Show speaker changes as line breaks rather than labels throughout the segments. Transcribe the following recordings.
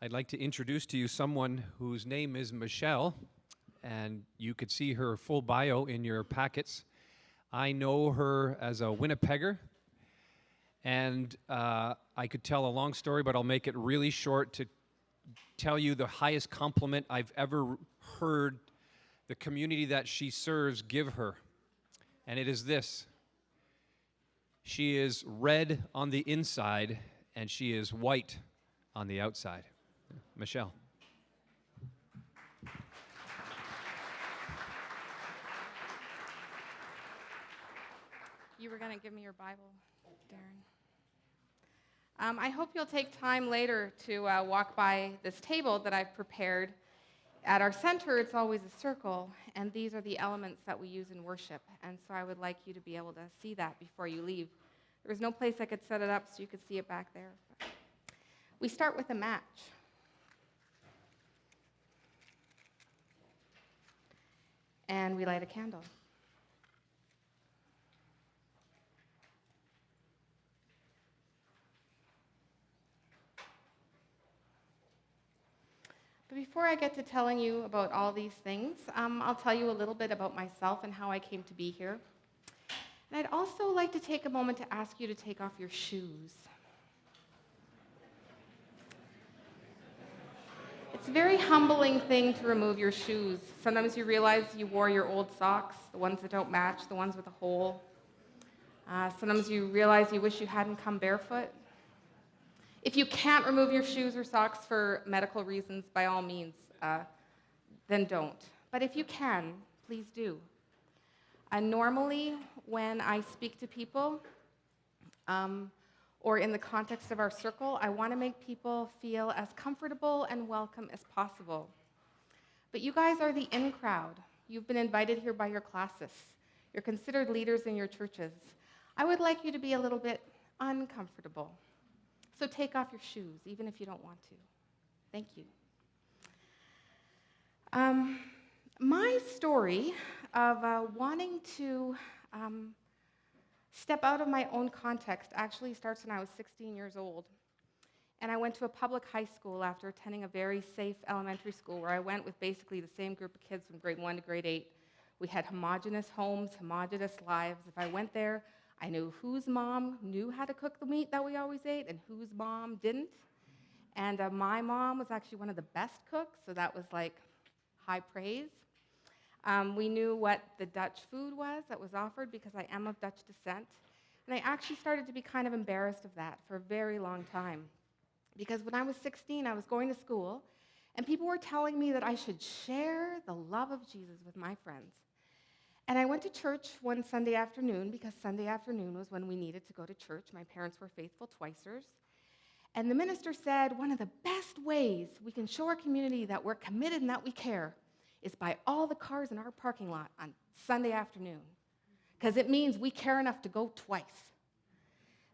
I'd like to introduce to you someone whose name is Michele, and you could see her full bio in your packets. I know her as a Winnipegger, and I could tell a long story, but I'll make it really short to tell you the highest compliment I've ever heard the community that she serves give her, and it is this: she is red on the inside, and she is white on the outside. Michele.
You were going to give me your Bible, Darren. I hope you'll take time later to walk by this table that I've prepared. At our center, it's always a circle, and these are the elements that we use in worship. And so I would like you to be able to see that before you leave. There was no place I could set it up so you could see it back there. We start with a match. And we light a candle. But before I get to telling you about all these things, I'll tell you a little bit about myself and how I came to be here. And I'd also like to take a moment to ask you to take off your shoes. It's a very humbling thing to remove your shoes. Sometimes you realize you wore your old socks, the ones that don't match, the ones with a hole. Sometimes you realize you wish you hadn't come barefoot. If you can't remove your shoes or socks for medical reasons, by all means, then don't. But if you can, please do. Normally, when I speak to people, or in the context of our circle, I want to make people feel as comfortable and welcome as possible. But you guys are the in crowd. You've been invited here by your classes. You're considered leaders in your churches. I would like you to be a little bit uncomfortable. So take off your shoes, even if you don't want to. Thank you. My story of wanting to step out of my own context actually starts when I was 16 years old. And I went to a public high school after attending a very safe elementary school where I went with basically the same group of kids from grade 1 to grade 8. We had homogenous homes, homogenous lives. If I went there, I knew whose mom knew how to cook the meat that we always ate and whose mom didn't. And my mom was actually one of the best cooks, so that was like high praise. We knew what the Dutch food was that was offered because I am of Dutch descent. And I actually started to be kind of embarrassed of that for a very long time. Because when I was 16, I was going to school, and people were telling me that I should share the love of Jesus with my friends. And I went to church one Sunday afternoon, because Sunday afternoon was when we needed to go to church. My parents were faithful twicers. And the minister said, one of the best ways we can show our community that we're committed and that we care is by all the cars in our parking lot on Sunday afternoon, because it means we care enough to go twice.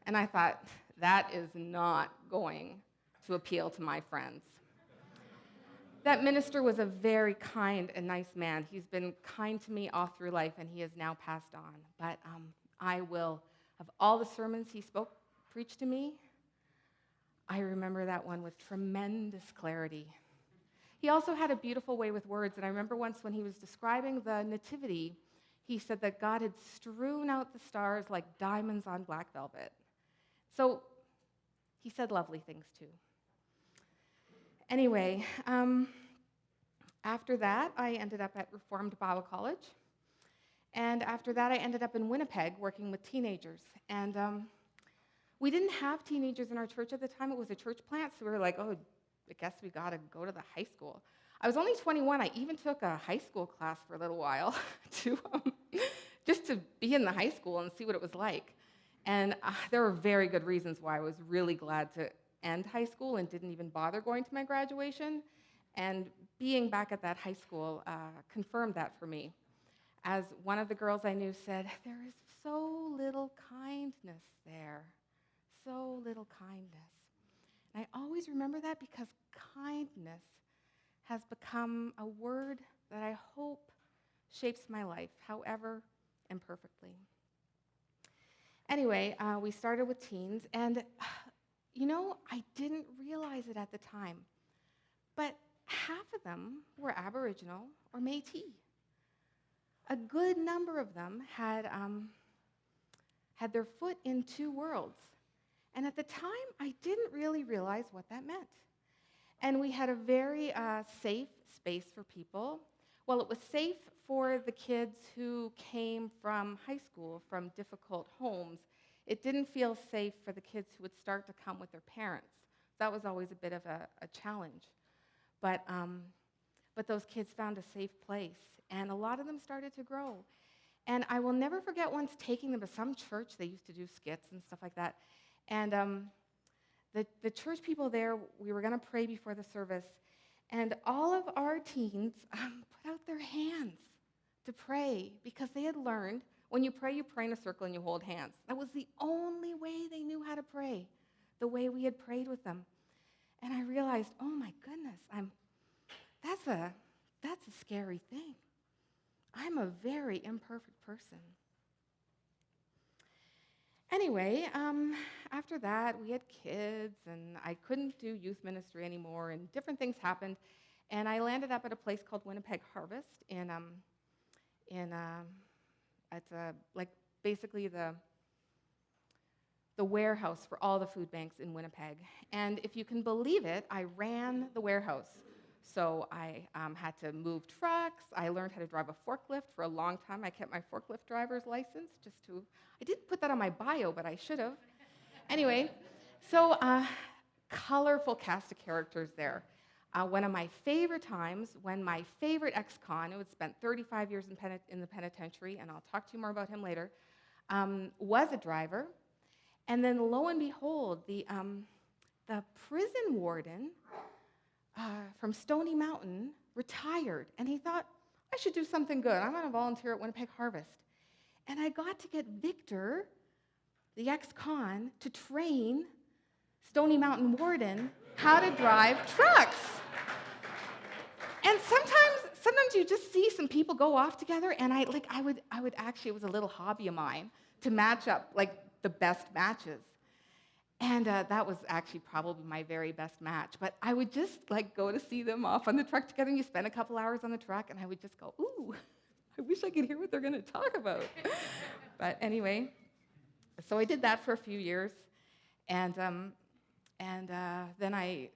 And I thought, that is not going to appeal to my friends. That minister was a very kind and nice man. He's been kind to me all through life, and he has now passed on. But I will, of all the sermons he preached to me, I remember that one with tremendous clarity. He also had a beautiful way with words, and I remember once when he was describing the nativity, he said that God had strewn out the stars like diamonds on black velvet. So he said lovely things too. Anyway, after that, I ended up at Reformed Bible College. And after that, I ended up in Winnipeg working with teenagers. And we didn't have teenagers in our church at the time. It was a church plant, so we were like, oh, I guess we got to go to the high school. I was only 21. I even took a high school class for a little while just to be in the high school and see what it was like. And there were very good reasons why I was really glad to end high school and didn't even bother going to my graduation. And being back at that high school confirmed that for me. As one of the girls I knew said, there is so little kindness there, so little kindness. And I always remember that because kindness has become a word that I hope shapes my life, however imperfectly. Anyway, we started with teens, and I didn't realize it at the time, but half of them were Aboriginal or Métis. A good number of them had their foot in two worlds. And at the time, I didn't really realize what that meant. And we had a very safe space for people. Well, it was safe for the kids who came from high school, from difficult homes. It didn't feel safe for the kids who would start to come with their parents. That was always a bit of a challenge. But those kids found a safe place, and a lot of them started to grow. And I will never forget once taking them to some church. They used to do skits and stuff like that. And the church people there, we were going to pray before the service, and all of our teens put out their hands to pray because they had learned when you pray in a circle and you hold hands. That was the only way they knew how to pray, the way we had prayed with them. And I realized, oh my goodness, that's a scary thing. I'm a very imperfect person. Anyway, after that, we had kids, and I couldn't do youth ministry anymore, and different things happened, and I landed up at a place called Winnipeg Harvest it's like basically the warehouse for all the food banks in Winnipeg. And if you can believe it, I ran the warehouse. So I had to move trucks. I learned how to drive a forklift. For a long time, I kept my forklift driver's license I didn't put that on my bio, but I should have. Anyway, so colorful cast of characters there. One of my favorite times, when my favorite ex-con, who had spent 35 years in the penitentiary, and I'll talk to you more about him later, was a driver. And then lo and behold, the prison warden from Stony Mountain retired, and he thought, I should do something good. I'm going to volunteer at Winnipeg Harvest. And I got to get Victor, the ex-con, to train Stony Mountain warden how to drive trucks. And sometimes you just see some people go off together, and I would actually, it was a little hobby of mine to match up like the best matches. And that was actually probably my very best match. But I would just like go to see them off on the truck together, and you spend a couple hours on the truck, and I would just go, ooh, I wish I could hear what they're going to talk about. But anyway, so I did that for a few years, and then I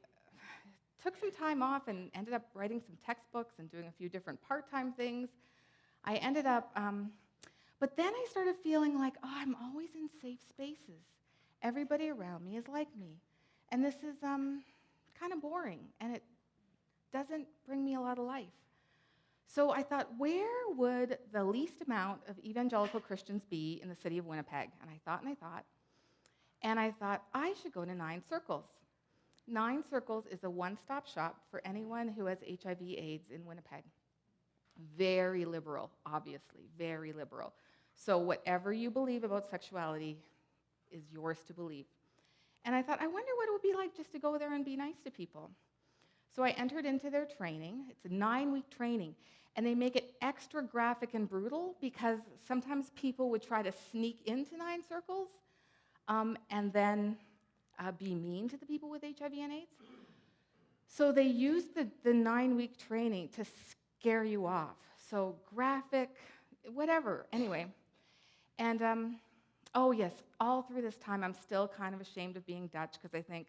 took some time off and ended up writing some textbooks and doing a few different part-time things. I ended up, but then I started feeling like, oh, I'm always in safe spaces. Everybody around me is like me. And this is kind of boring, and it doesn't bring me a lot of life. So I thought, where would the least amount of evangelical Christians be in the city of Winnipeg? And I thought, and I thought, I should go to 9 Circles. 9 Circles is a one-stop shop for anyone who has HIV/AIDS in Winnipeg. Very liberal, obviously, very liberal. So whatever you believe about sexuality is yours to believe. And I thought, I wonder what it would be like just to go there and be nice to people. So I entered into their training. It's a 9-week training. And they make it extra graphic and brutal because sometimes people would try to sneak into 9 Circles and then be mean to the people with HIV and AIDS. So they used the 9-week training to scare you off. So graphic, whatever, anyway. And oh yes, all through this time, I'm still kind of ashamed of being Dutch because I think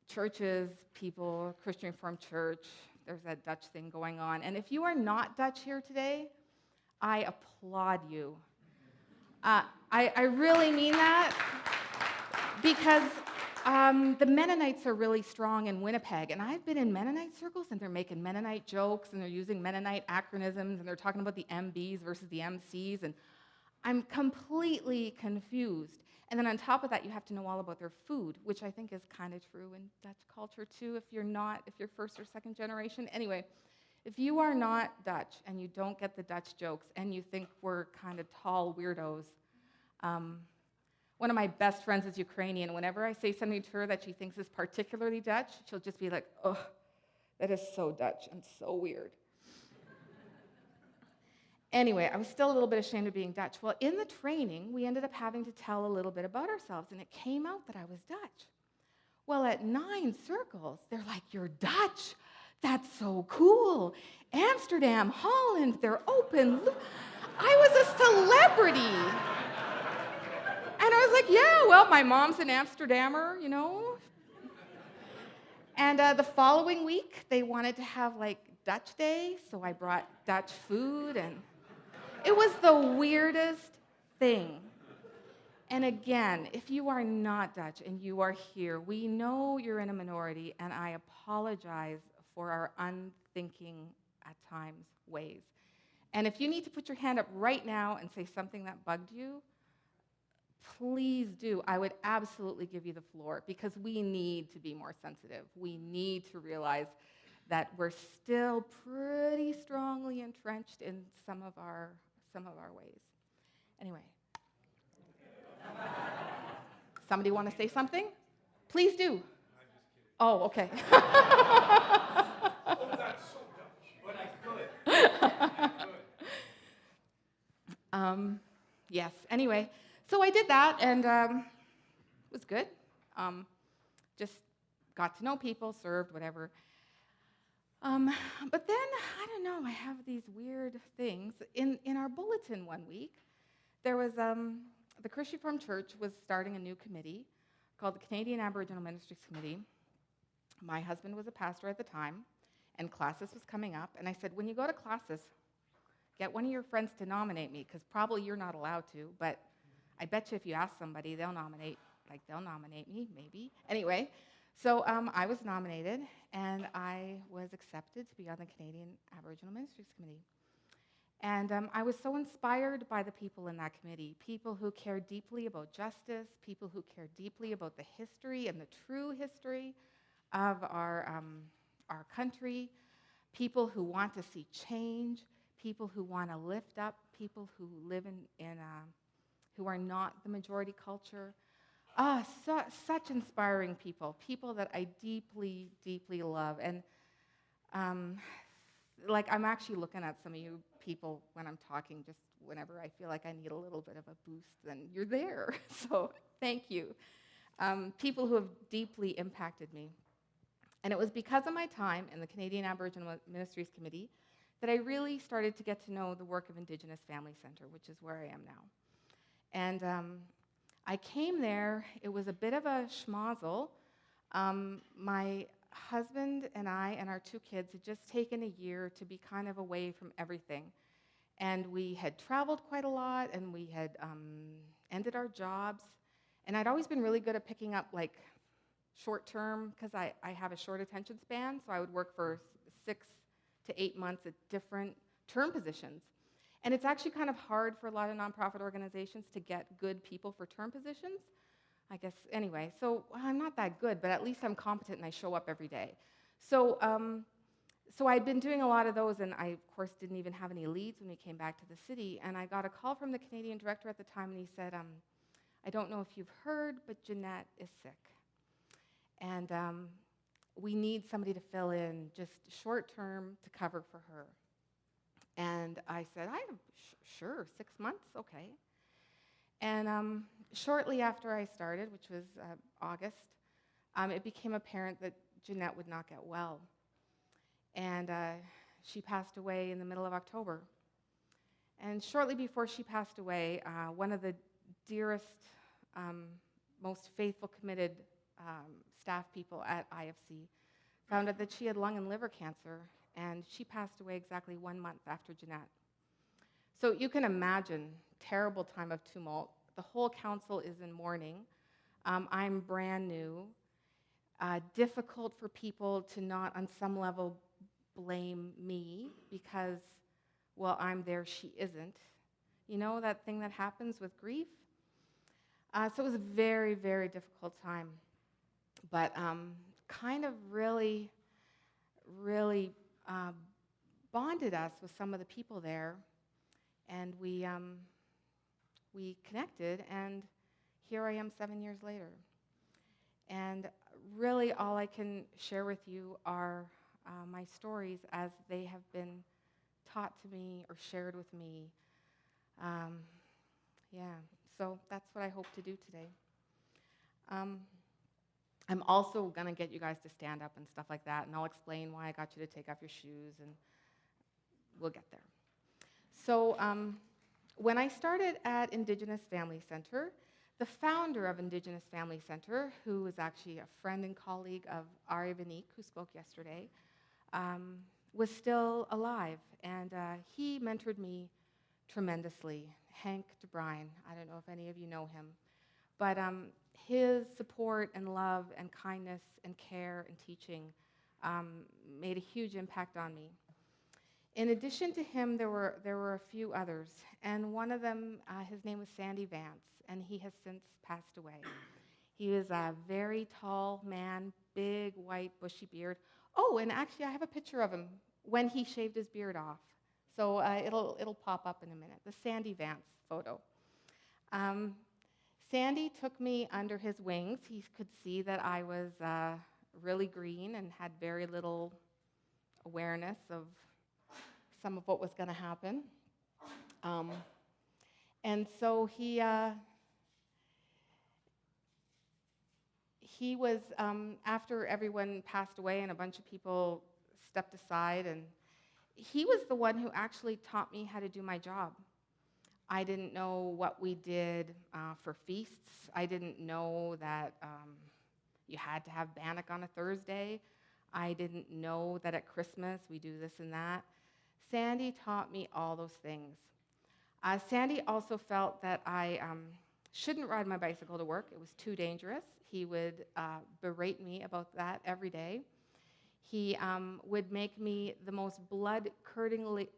churches, people, Christian Reformed Church, there's that Dutch thing going on. And if you are not Dutch here today, I applaud you. I really mean that because the Mennonites are really strong in Winnipeg. And I've been in Mennonite circles, and they're making Mennonite jokes, and they're using Mennonite acronyms, and they're talking about the MBs versus the MCs. And I'm completely confused. And then on top of that, you have to know all about their food, which I think is kind of true in Dutch culture too, if you're first or second generation. Anyway, if you are not Dutch and you don't get the Dutch jokes and you think we're kind of tall weirdos, one of my best friends is Ukrainian. Whenever I say something to her that she thinks is particularly Dutch, she'll just be like, oh, that is so Dutch and so weird. Anyway, I was still a little bit ashamed of being Dutch. Well, in the training, we ended up having to tell a little bit about ourselves, and it came out that I was Dutch. Well, at 9 circles, they're like, "You're Dutch. That's so cool. Amsterdam, Holland, they're open." I was a celebrity. And I was like, "Yeah, well, my mom's an Amsterdammer, you know." And the following week, they wanted to have like Dutch Day, so I brought Dutch food, and it was the weirdest thing. And again, if you are not Dutch and you are here, we know you're in a minority, and I apologize for our unthinking, at times, ways. And if you need to put your hand up right now and say something that bugged you, please do. I would absolutely give you the floor, because we need to be more sensitive. We need to realize that we're still pretty strongly entrenched in some of our ways. Anyway. Somebody want to say something? Please do. Oh, okay. Yes. Anyway, so I did that, and it was good. Just got to know people, served, whatever. But then, I don't know, I have these weird things. In our bulletin one week, there was the Christian Reformed Church was starting a new committee called the Canadian Aboriginal Ministries Committee. My husband was a pastor at the time, and classes was coming up. And I said, when you go to classes, get one of your friends to nominate me, because probably you're not allowed to, but I bet you if you ask somebody, they'll nominate me, maybe. Anyway, so I was nominated, and I was accepted to be on the Canadian Aboriginal Ministries Committee. And I was so inspired by the people in that committee, people who care deeply about justice, people who care deeply about the history and the true history of our country, people who want to see change, people who want to lift up people who live who are not the majority culture. Such inspiring people that I deeply, deeply love. And I'm actually looking at some of you people when I'm talking, just whenever I feel like I need a little bit of a boost, then you're there. So thank you. People who have deeply impacted me. And it was because of my time in the Canadian Aboriginal Ministries Committee that I really started to get to know the work of Indigenous Family Centre, which is where I am now. And I came there, it was a bit of a schmozzle. My husband and I and our 2 kids had just taken a year to be kind of away from everything. And we had traveled quite a lot, and we had ended our jobs. And I'd always been really good at picking up like short term, because I have a short attention span, so I would work for 6 to 8 months at different term positions. And it's actually kind of hard for a lot of nonprofit organizations to get good people for term positions. I guess, anyway, so I'm not that good, but at least I'm competent and I show up every day. So I'd been doing a lot of those, and I, of course, didn't even have any leads when we came back to the city. And I got a call from the Canadian director at the time, and he said, I don't know if you've heard, but Jeanette is sick. And we need somebody to fill in just short term to cover for her. And I said, sure, 6 months, okay. And shortly after I started, which was August, it became apparent that Jeanette would not get well. And she passed away in the middle of October. And shortly before she passed away, one of the dearest, most faithful, committed staff people at IFC found out that she had lung and liver cancer, and she passed away exactly 1 month after Jeanette. So you can imagine, terrible time of tumult. The whole council is in mourning. I'm brand new. Difficult for people to not, on some level, blame me because, well, I'm there, she isn't. You know, that thing that happens with grief? So it was a very, very difficult time. But kind of really, really bonded us with some of the people there. And we connected, and here I am 7 years later. And really all I can share with you are my stories as they have been taught to me or shared with me. So that's what I hope to do today. I'm also going to get you guys to stand up and stuff like that, and I'll explain why I got you to take off your shoes, and we'll get there. So when I started at Indigenous Family Centre, the founder of Indigenous Family Centre, who was actually a friend and colleague of Ari Vanique, who spoke yesterday, was still alive, and he mentored me tremendously. Hank DeBrine, I don't know if any of you know him, but his support and love and kindness and care and teaching made a huge impact on me. In addition to him, there were a few others, and one of them, his name was Sandy Vance, and he has since passed away. He was a very tall man, big, white, bushy beard. Oh, and actually, I have a picture of him when he shaved his beard off. So it'll pop up in a minute, the Sandy Vance photo. Sandy took me under his wings. He could see that I was really green and had very little awareness of some of what was going to happen. And so he was, after everyone passed away and a bunch of people stepped aside, and he was the one who actually taught me how to do my job. I didn't know what we did for feasts. I didn't know that you had to have bannock on a Thursday. I didn't know that at Christmas we do this and that. Sandy taught me all those things. Sandy also felt that I shouldn't ride my bicycle to work. It was too dangerous. He would berate me about that every day. He would make me the most blood-curdlingly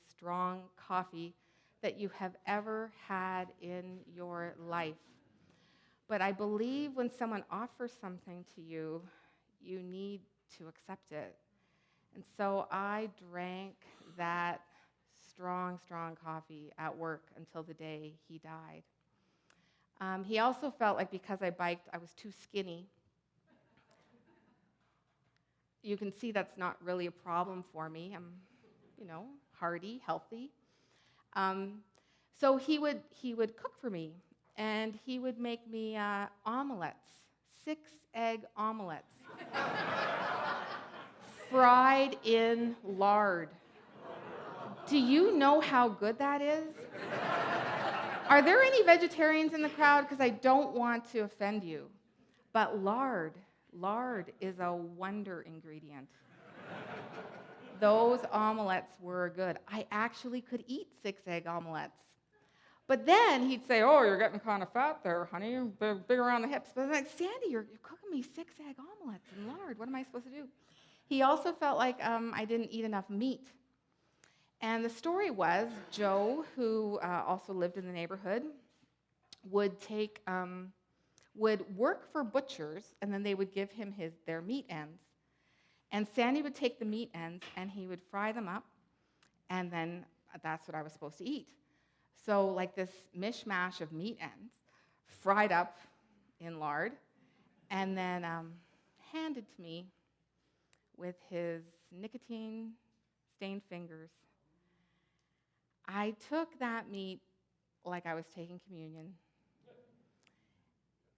strong coffee that you have ever had in your life. But I believe when someone offers something to you, you need to accept it. And so I drank that strong, strong coffee at work until the day he died. He also felt like because I biked, I was too skinny. You can see that's not really a problem for me. I'm, hardy, healthy. So he would cook for me, and he would make me omelets, 6-egg omelets, fried in lard. Do you know how good that is? Are there any vegetarians in the crowd? Because I don't want to offend you. But lard is a wonder ingredient. Those omelets were good. I actually could eat 6-egg omelets. But then he'd say, "Oh, you're getting kind of fat there, honey. You're big around the hips." But I'm like, "Sandy, you're cooking me 6-egg omelets and lard. What am I supposed to do?" He also felt like I didn't eat enough meat. And the story was, Joe, who also lived in the neighborhood, would work for butchers, and then they would give him their meat ends. And Sandy would take the meat ends, and he would fry them up, and then that's what I was supposed to eat. So like this mishmash of meat ends, fried up in lard, and then handed to me with his nicotine-stained fingers. I took that meat like I was taking communion.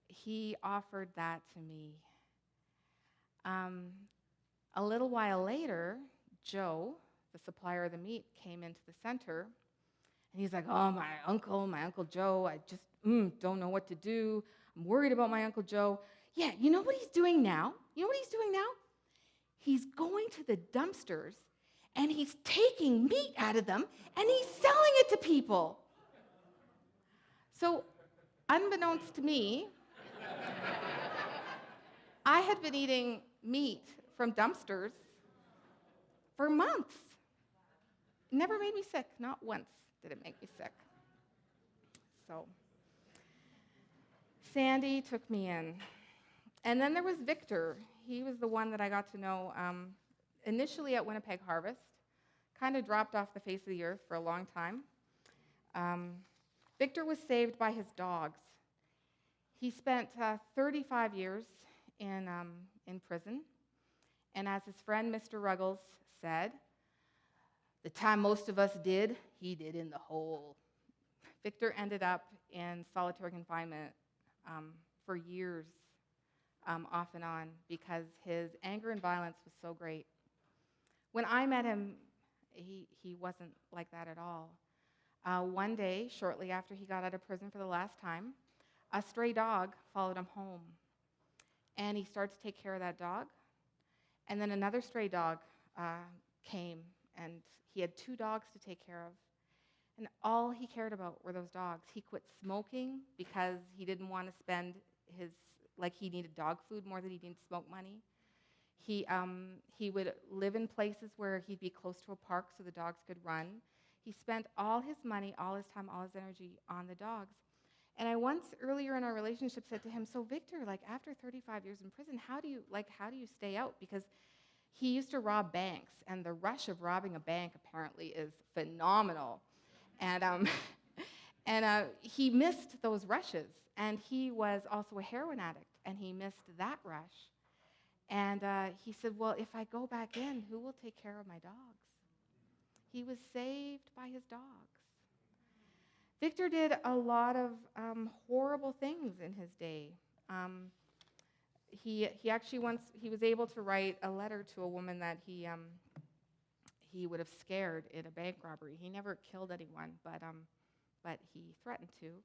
He offered that to me. A little while later, Joe, the supplier of the meat, came into the center, and he's like, "Oh, my Uncle Joe, I just don't know what to do. I'm worried about my Uncle Joe." Yeah, you know what he's doing now? He's going to the dumpsters, and he's taking meat out of them, and he's selling it to people. So, unbeknownst to me, I had been eating meat from dumpsters for months. It never made me sick. Not once did it make me sick. So, Sandy took me in. And then there was Victor. He was the one that I got to know initially at Winnipeg Harvest. Kind of dropped off the face of the earth for a long time. Victor was saved by his dogs. He spent 35 years in prison. And as his friend Mr. Ruggles said, "The time most of us did, he did in the hole." Victor ended up in solitary confinement for years, off and on, because his anger and violence was so great. When I met him, he wasn't like that at all. One day, shortly after he got out of prison for the last time, a stray dog followed him home. And he started to take care of that dog. And then another stray dog came, and he had 2 dogs to take care of. And all he cared about were those dogs. He quit smoking because he didn't want to spend he needed dog food more than he needed smoke money. He would live in places where he'd be close to a park so the dogs could run. He spent all his money, all his time, all his energy on the dogs. And I once earlier in our relationship said to him, "So Victor, after 35 years in prison, how do you stay out?" Because he used to rob banks, and the rush of robbing a bank apparently is phenomenal. And he missed those rushes, and he was also a heroin addict, and he missed that rush. And he said, "Well, if I go back in, who will take care of my dogs?" He was saved by his dogs. Victor did a lot of horrible things in his day. He actually he was able to write a letter to a woman that he would have scared in a bank robbery. He never killed anyone, but he threatened to.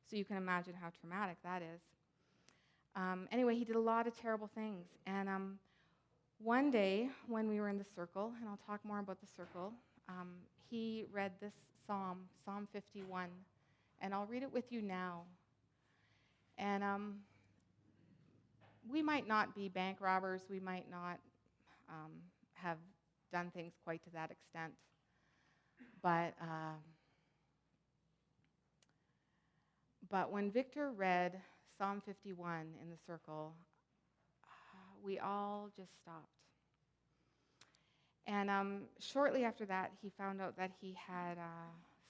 So you can imagine how traumatic that is. Anyway, he did a lot of terrible things. And one day when we were in the circle, and I'll talk more about the circle, he read this psalm, Psalm 51, and I'll read it with you now. And we might not be bank robbers. We might not have done things quite to that extent. But when Victor read Psalm 51 in the circle, we all just stopped. And shortly after that, he found out that he had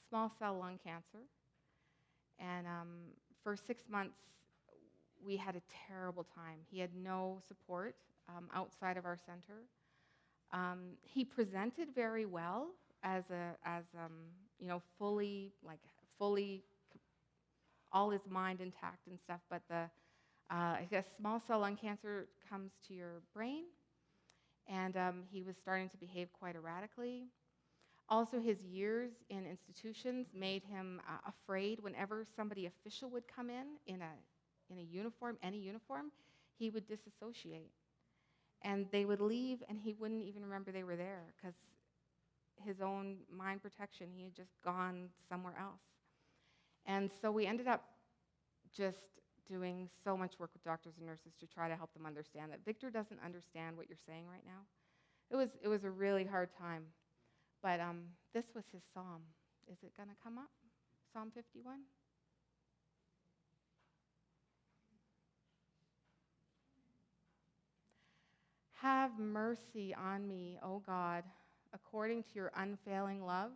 small cell lung cancer. And for 6 months, we had a terrible time. He had no support outside of our center. He presented very well as fully all his mind intact and stuff. But I guess small cell lung cancer comes to your brain. And he was starting to behave quite erratically. Also, his years in institutions made him afraid. Whenever somebody official would come in a uniform, any uniform, he would disassociate. And they would leave, and he wouldn't even remember they were there because his own mind protection, he had just gone somewhere else. And so we ended up just doing so much work with doctors and nurses to try to help them understand that Victor doesn't understand what you're saying right now. It was a really hard time. But this was his psalm. Is it going to come up? Psalm 51? Have mercy on me, O God, according to your unfailing love,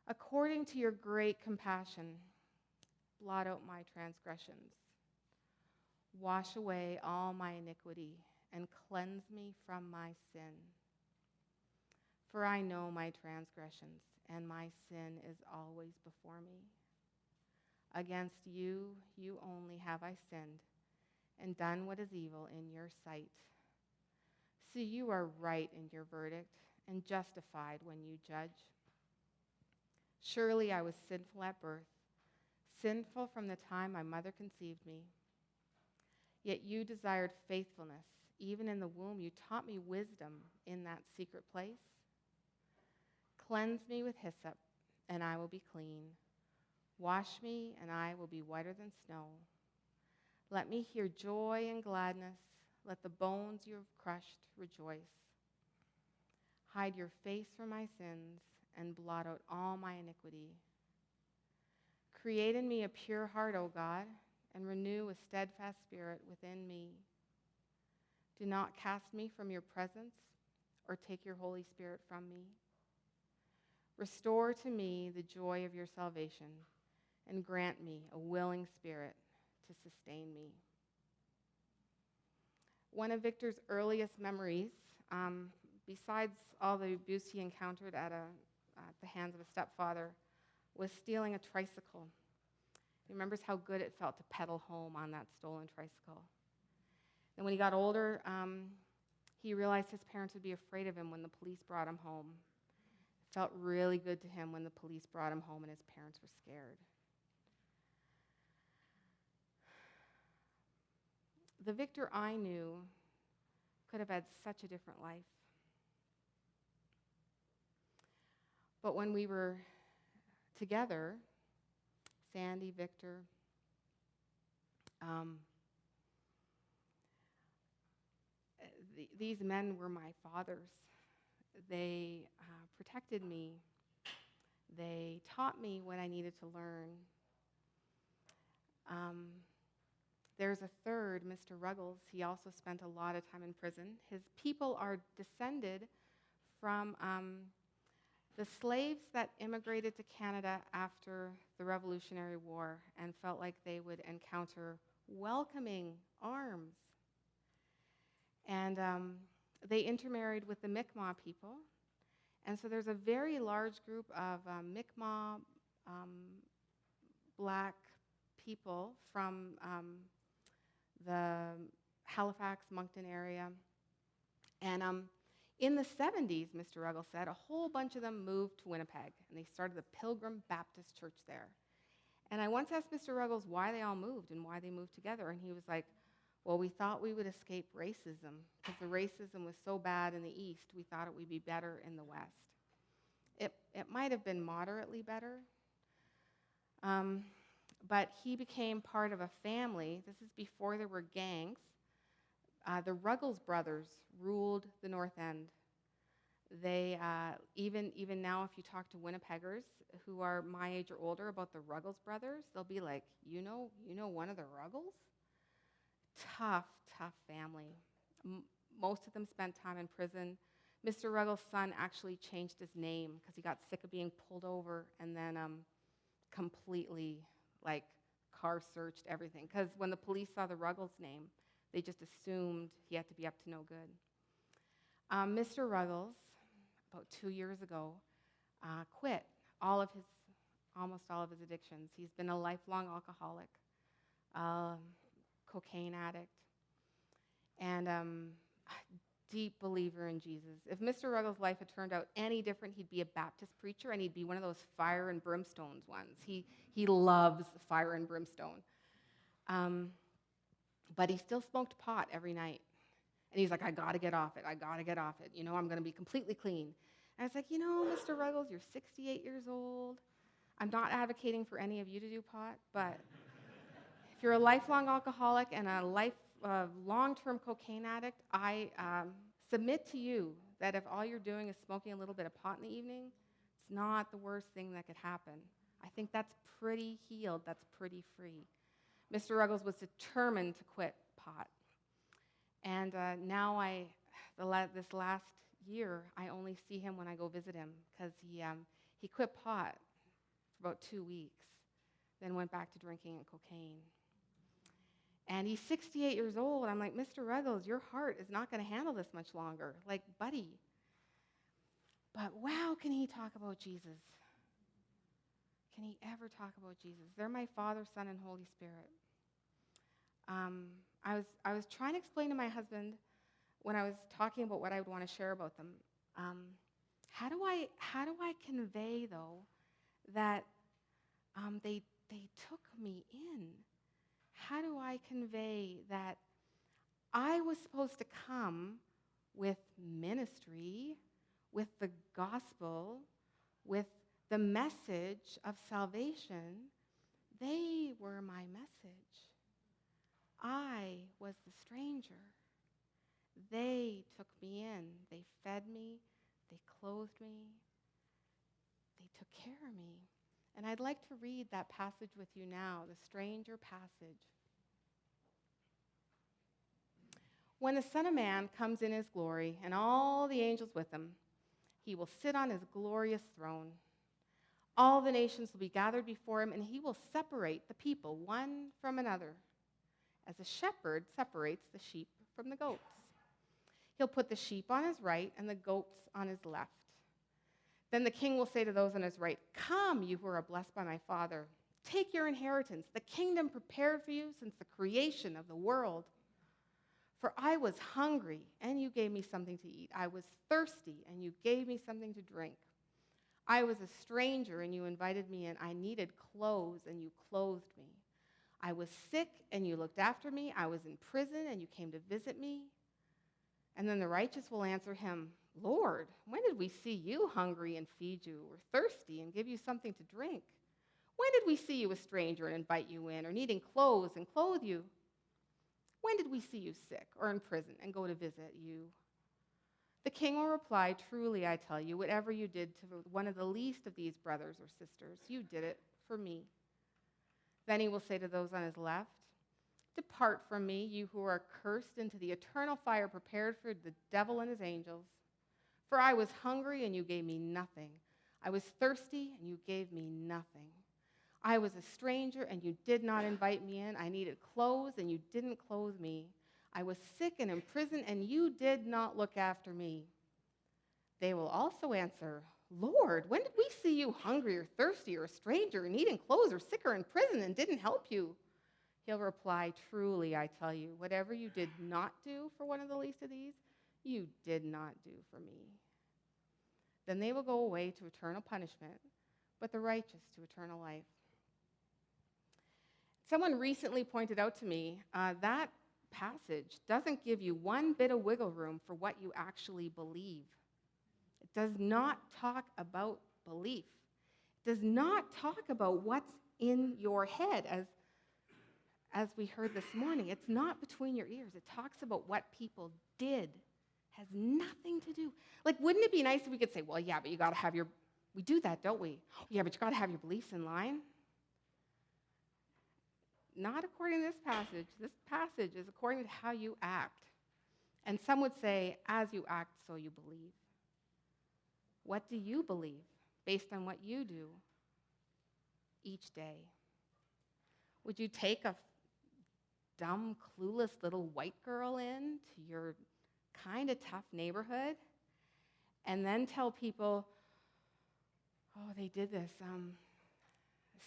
according to your great compassion. Blot out my transgressions. Wash away all my iniquity and cleanse me from my sin. For I know my transgressions, and my sin is always before me. Against you, you only have I sinned, and done what is evil in your sight. So you are right in your verdict, and justified when you judge. Surely I was sinful at birth, sinful from the time my mother conceived me. Yet you desired faithfulness. Even in the womb, you taught me wisdom in that secret place. Cleanse me with hyssop, and I will be clean. Wash me, and I will be whiter than snow. Let me hear joy and gladness. Let the bones you have crushed rejoice. Hide your face from my sins, and blot out all my iniquity. Create in me a pure heart, O God, and renew a steadfast spirit within me. Do not cast me from your presence, or take your Holy Spirit from me. Restore to me the joy of your salvation, and grant me a willing spirit to sustain me. One of Victor's earliest memories, besides all the abuse he encountered at the hands of a stepfather, was stealing a tricycle. He remembers how good it felt to pedal home on that stolen tricycle. And when he got older, he realized his parents would be afraid of him when the police brought him home. It felt really good to him when the police brought him home and his parents were scared. The Victor I knew could have had such a different life. But when we were together, Sandy, Victor, these men were my fathers. They protected me. They taught me what I needed to learn. There's a third, Mr. Ruggles. He also spent a lot of time in prison. His people are descended from the slaves that immigrated to Canada after the Revolutionary War and felt like they would encounter welcoming arms. And they intermarried with the Mi'kmaq people. And so there's a very large group of Mi'kmaq black people from the Halifax, Moncton area. And in the 70s, Mr. Ruggles said, a whole bunch of them moved to Winnipeg, and they started the Pilgrim Baptist Church there. And I once asked Mr. Ruggles why they all moved and why they moved together, and he was like, well, we thought we would escape racism, because the racism was so bad in the East, we thought it would be better in the West. It might have been moderately better, but he became part of a family. This is before there were gangs. The Ruggles brothers ruled the North End. They, even now, if you talk to Winnipeggers who are my age or older about the Ruggles brothers, they'll be like, you know one of the Ruggles? Tough family. Most of them spent time in prison. Mr. Ruggles' son actually changed his name because he got sick of being pulled over and then completely, car searched everything. Because when the police saw the Ruggles name, they just assumed he had to be up to no good. Mr. Ruggles, about 2 years ago, quit almost all of his addictions. He's been a lifelong alcoholic, cocaine addict, and a deep believer in Jesus. If Mr. Ruggles' life had turned out any different, he'd be a Baptist preacher, and he'd be one of those fire and brimstone ones. He loves fire and brimstone. But he still smoked pot every night. And he's like, I got to get off it. I'm going to be completely clean. And I was like, Mr. Ruggles, you're 68 years old. I'm not advocating for any of you to do pot, but if you're a lifelong alcoholic and a long-term cocaine addict, I submit to you that if all you're doing is smoking a little bit of pot in the evening, it's not the worst thing that could happen. I think that's pretty healed. That's pretty free. Mr. Ruggles was determined to quit pot. And now this last year, I only see him when I go visit him because he quit pot for about 2 weeks, then went back to drinking and cocaine. And he's 68 years old. I'm like, Mr. Ruggles, your heart is not going to handle this much longer. Like, buddy. But wow, can he talk about Jesus? Can he ever talk about Jesus? They're my Father, Son, and Holy Spirit. I was trying to explain to my husband when I was talking about what I would want to share about them. How do I convey, though, that they took me in? How do I convey that I was supposed to come with ministry, with the gospel, with the message of salvation? They were my message. I was the stranger. They took me in. They fed me. They clothed me. They took care of me. And I'd like to read that passage with you now, the stranger passage. When the Son of Man comes in his glory and all the angels with him, he will sit on his glorious throne. All the nations will be gathered before him, and he will separate the people one from another, as a shepherd separates the sheep from the goats. He'll put the sheep on his right and the goats on his left. Then the king will say to those on his right, "Come, you who are blessed by my Father. Take your inheritance, the kingdom prepared for you since the creation of the world. For I was hungry, and you gave me something to eat. I was thirsty, and you gave me something to drink. I was a stranger, and you invited me in. I needed clothes, and you clothed me. I was sick, and you looked after me. I was in prison, and you came to visit me. And then the righteous will answer him, Lord, when did we see you hungry and feed you, or thirsty and give you something to drink? When did we see you a stranger and invite you in, or needing clothes and clothe you? When did we see you sick or in prison and go to visit you? The king will reply, truly, I tell you, whatever you did to one of the least of these brothers or sisters, you did it for me. Then he will say to those on his left, depart from me, you who are cursed, into the eternal fire prepared for the devil and his angels. For I was hungry, and you gave me nothing. I was thirsty, and you gave me nothing. I was a stranger, and you did not invite me in. I needed clothes, and you didn't clothe me. I was sick and in prison, and you did not look after me. They will also answer, Lord, when did we see you hungry or thirsty or a stranger and needing clothes or sick or in prison and didn't help you? He'll reply, truly, I tell you, whatever you did not do for one of the least of these, you did not do for me. Then they will go away to eternal punishment, but the righteous to eternal life. Someone recently pointed out to me that passage doesn't give you one bit of wiggle room for what you actually believe. It does not talk about belief. It does not talk about what's in your head, as we heard this morning. It's not between your ears. It talks about what people did. Has nothing to do. Like, wouldn't it be nice if we could say, well, yeah, but you got to have your, we do that, don't we? Yeah, but you got to have your beliefs in line. Not according to this passage. This passage is according to how you act. And some would say, as you act, so you believe. What do you believe based on what you do each day? Would you take a dumb, clueless little white girl in to your kind of tough neighborhood and then tell people, oh, they did this.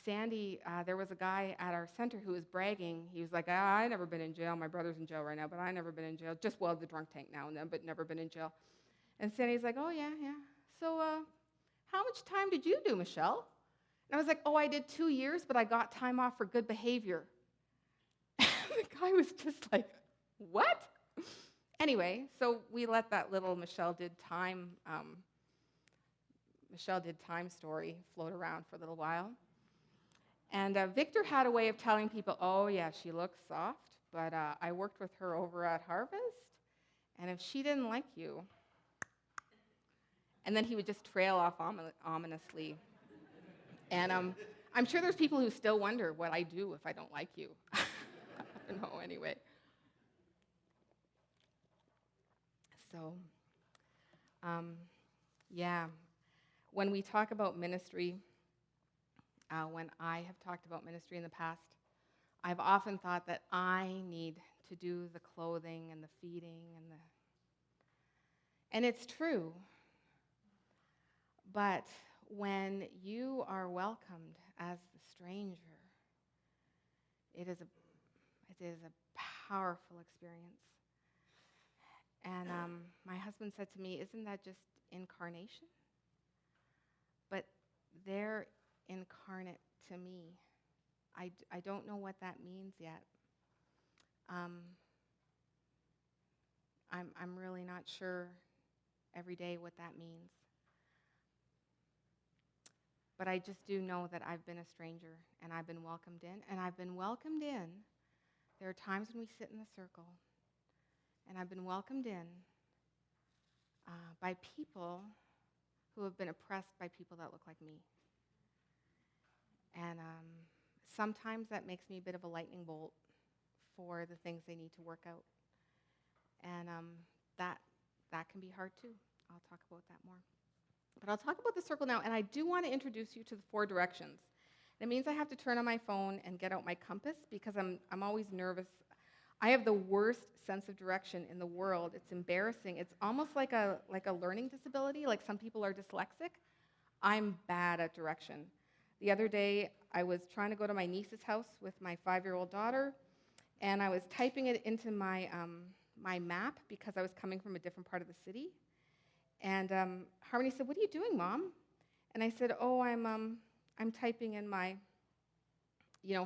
Sandy, there was a guy at our center who was bragging. He was like, I've never been in jail. My brother's in jail right now, but I've never been in jail. Just, well, the drunk tank now and then, but never been in jail. And Sandy's like, oh, yeah. So how much time did you do, Michelle? And I was like, oh, I did 2 years, but I got time off for good behavior. And the guy was just like, what? Anyway, so we let that little Michelle did time story float around for a little while. And Victor had a way of telling people, oh, yeah, she looks soft, but I worked with her over at Harvest, and if she didn't like you, and then he would just trail off ominously. And I'm sure there's people who still wonder what I do if I don't like you. I don't know, anyway. So, yeah, when we talk about ministry, when I have talked about ministry in the past, I've often thought that I need to do the clothing and the feeding and it's true. But when you are welcomed as the stranger, it is a powerful experience. And my husband said to me, isn't that just incarnation? But they're incarnate to me. I don't know what that means yet. I'm really not sure every day what that means. But I just do know that I've been a stranger and I've been welcomed in. And I've been welcomed in. There are times when we sit in the circle and I've been welcomed in by people who have been oppressed by people that look like me. And sometimes that makes me a bit of a lightning bolt for the things they need to work out. And that can be hard too. I'll talk about that more. But I'll talk about the circle now, and I do want to introduce you to the 4 directions. It means I have to turn on my phone and get out my compass because I'm always nervous. I have the worst sense of direction in the world. It's embarrassing. It's almost like a learning disability, like some people are dyslexic. I'm bad at direction. The other day, I was trying to go to my niece's house with my 5-year-old daughter, and I was typing it into my map because I was coming from a different part of the city. And Harmony said, "What are you doing, Mom?" And I said, "Oh, I'm typing in my,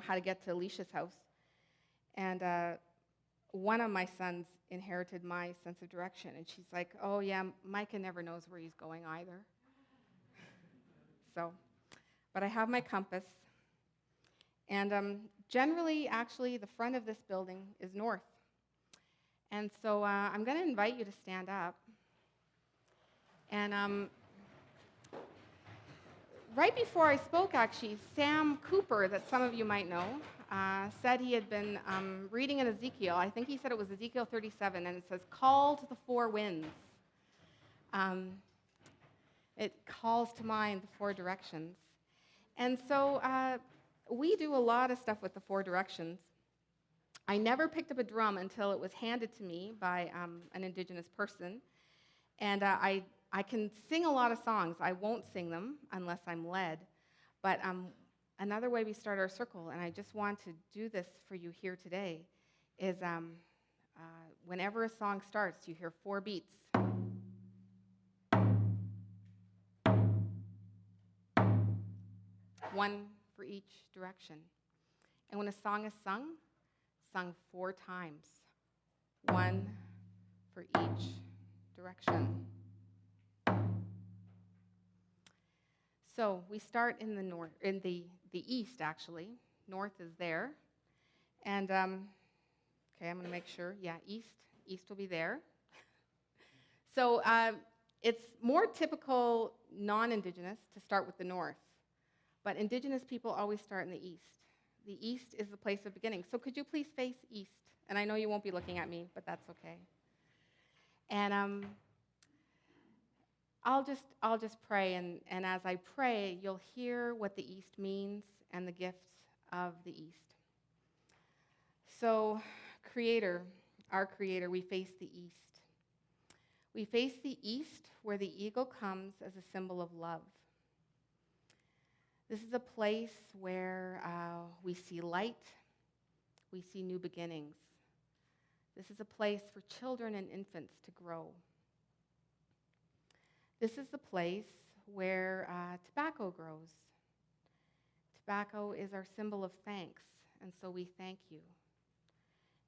how to get to Alicia's house." And one of my sons inherited my sense of direction, and she's like, "Oh yeah, Micah never knows where he's going either." So, but I have my compass, and generally, actually, the front of this building is north. And so I'm going to invite you to stand up. And right before I spoke, actually, Sam Cooper, that some of you might know, said he had been reading in Ezekiel. I think he said it was Ezekiel 37, and it says, "Call to the four winds." It calls to mind the four directions. And so we do a lot of stuff with the four directions. I never picked up a drum until it was handed to me by an Indigenous person. And I can sing a lot of songs. I won't sing them unless I'm led. But another way we start our circle, and I just want to do this for you here today, is whenever a song starts, you hear 4 beats. One for each direction. And when a song is sung 4 times. 1 for each direction. So we start in the north, in the east, actually. North is there. And, okay, I'm going to make sure. Yeah, east will be there. So it's more typical non-Indigenous to start with the north. But Indigenous people always start in the east. The east is the place of beginning. So could you please face east? And I know you won't be looking at me, but that's okay. And I'll just pray, and as I pray, you'll hear what the east means and the gifts of the east. So, Creator, our Creator, we face the east. We face the east where the eagle comes as a symbol of love. This is a place where we see light, we see new beginnings. This is a place for children and infants to grow. This is the place where tobacco grows. Tobacco is our symbol of thanks, and so we thank you.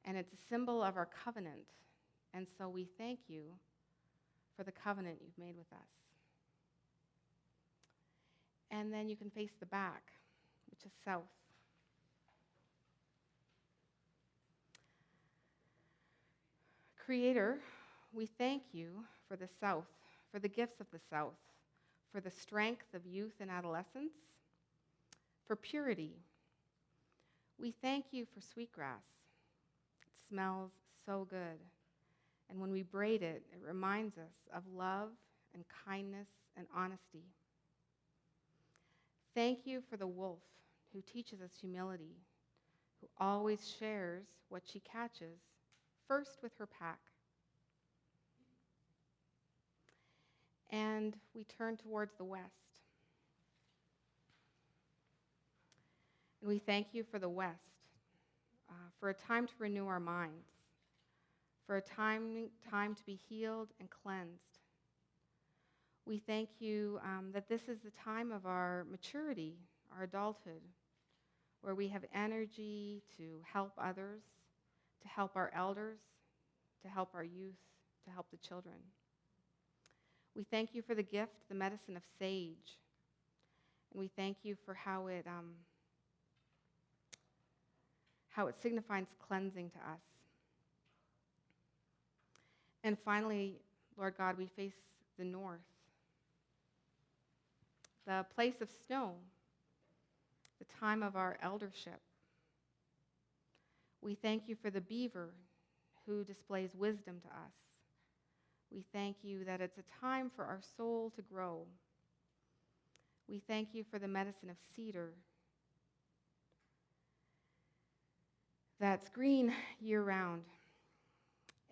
And it's a symbol of our covenant, and so we thank you for the covenant you've made with us. And then you can face the back, which is south. Creator, we thank you for the south, for the gifts of the south, for the strength of youth and adolescence, for purity. We thank you for sweetgrass. It smells so good. And when we braid it, it reminds us of love and kindness and honesty. Thank you for the wolf who teaches us humility, who always shares what she catches, first with her pack. And we turn towards the west. And we thank you for the west, for a time to renew our minds, for a time to be healed and cleansed. We thank you that this is the time of our maturity, our adulthood, where we have energy to help others, to help our elders, to help our youth, to help the children. We thank you for the gift, the medicine of sage, and we thank you for how it signifies cleansing to us. And finally, Lord God, we face the north, the place of snow, the time of our eldership. We thank you for the beaver who displays wisdom to us. We thank you that it's a time for our soul to grow. We thank you for the medicine of cedar that's green year-round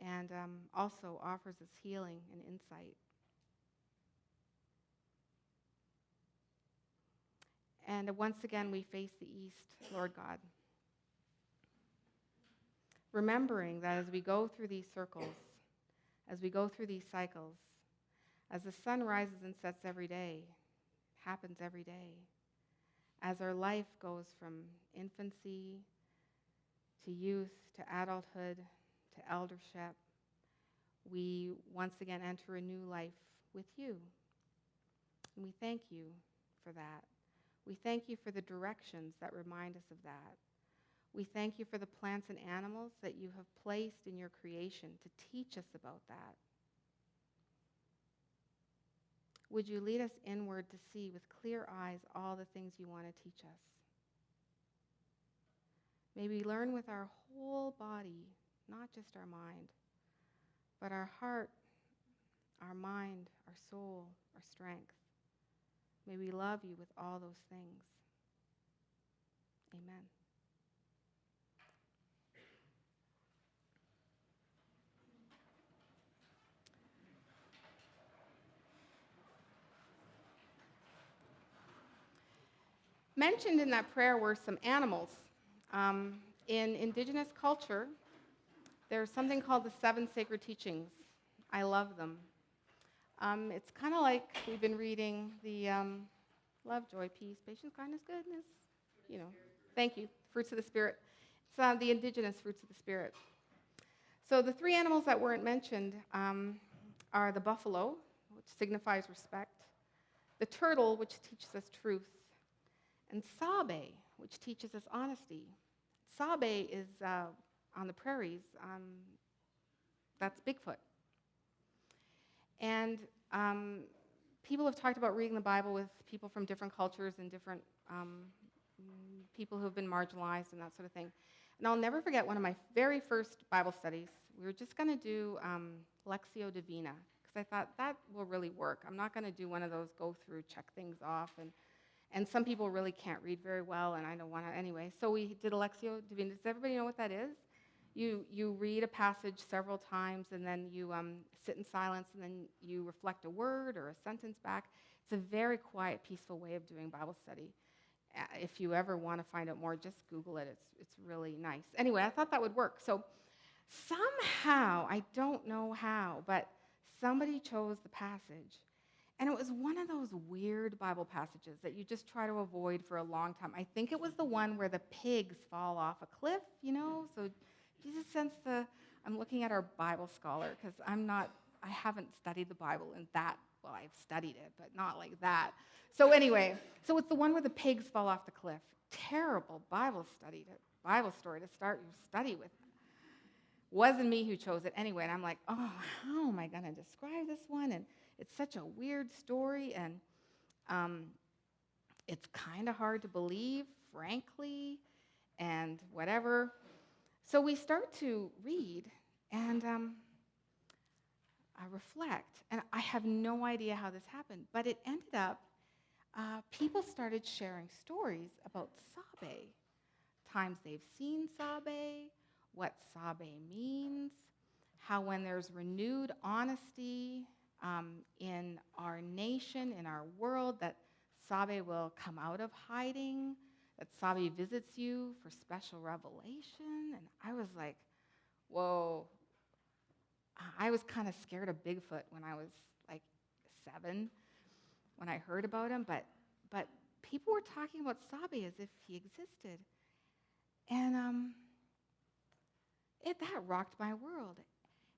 and also offers us healing and insight. And once again, we face the east, Lord God. Remembering that as we go through these circles, as we go through these cycles, as the sun rises and sets every day, happens every day, as our life goes from infancy to youth to adulthood to eldership, we once again enter a new life with you. And we thank you for that. We thank you for the directions that remind us of that. We thank you for the plants and animals that you have placed in your creation to teach us about that. Would you lead us inward to see with clear eyes all the things you want to teach us? May we learn with our whole body, not just our mind, but our heart, our mind, our soul, our strength. May we love you with all those things. Amen. Mentioned in that prayer were some animals. In Indigenous culture, there's something called the 7 sacred teachings. I love them. It's kind of like we've been reading the love, joy, peace, patience, kindness, goodness, thank you, fruits of the Spirit. It's the indigenous fruits of the Spirit. So the 3 animals that weren't mentioned are the buffalo, which signifies respect, the turtle, which teaches us truth, and Sabe, which teaches us honesty. Sabe is on the prairies. That's Bigfoot. And people have talked about reading the Bible with people from different cultures and different people who have been marginalized and that sort of thing. And I'll never forget one of my very first Bible studies. We were just going to do Lectio Divina, because I thought that will really work. I'm not going to do one of those go through, check things off, and some people really can't read very well, and I don't want to anyway. So we did a Lectio Divina. Does everybody know what that is? You read a passage several times, and then you sit in silence, and then you reflect a word or a sentence back. It's a very quiet, peaceful way of doing Bible study. If you ever want to find out more, just Google it. It's really nice. Anyway, I thought that would work. So somehow, I don't know how, but somebody chose the passage. And it was one of those weird Bible passages that you just try to avoid for a long time. I think it was the one where the pigs fall off a cliff, So Jesus sense I'm looking at our Bible scholar, because I haven't studied the Bible in that, well, I've studied it, but not like that. So anyway, so it's the one where the pigs fall off the cliff. Terrible Bible story to start your study with. Wasn't me who chose it anyway, and I'm like, oh, how am I going to describe this one? And it's such a weird story, and it's kind of hard to believe, frankly, and whatever. So we start to read, and I reflect, and I have no idea how this happened, but it ended up, people started sharing stories about Sabe, times they've seen Sabe, what Sabe means, how when there's renewed honesty in our nation, in our world, that Sabe will come out of hiding, that Sabe visits you for special revelation. And I was like, whoa. I was kind of scared of Bigfoot when I was like 7, when I heard about him, but people were talking about Sabe as if he existed. And that rocked my world.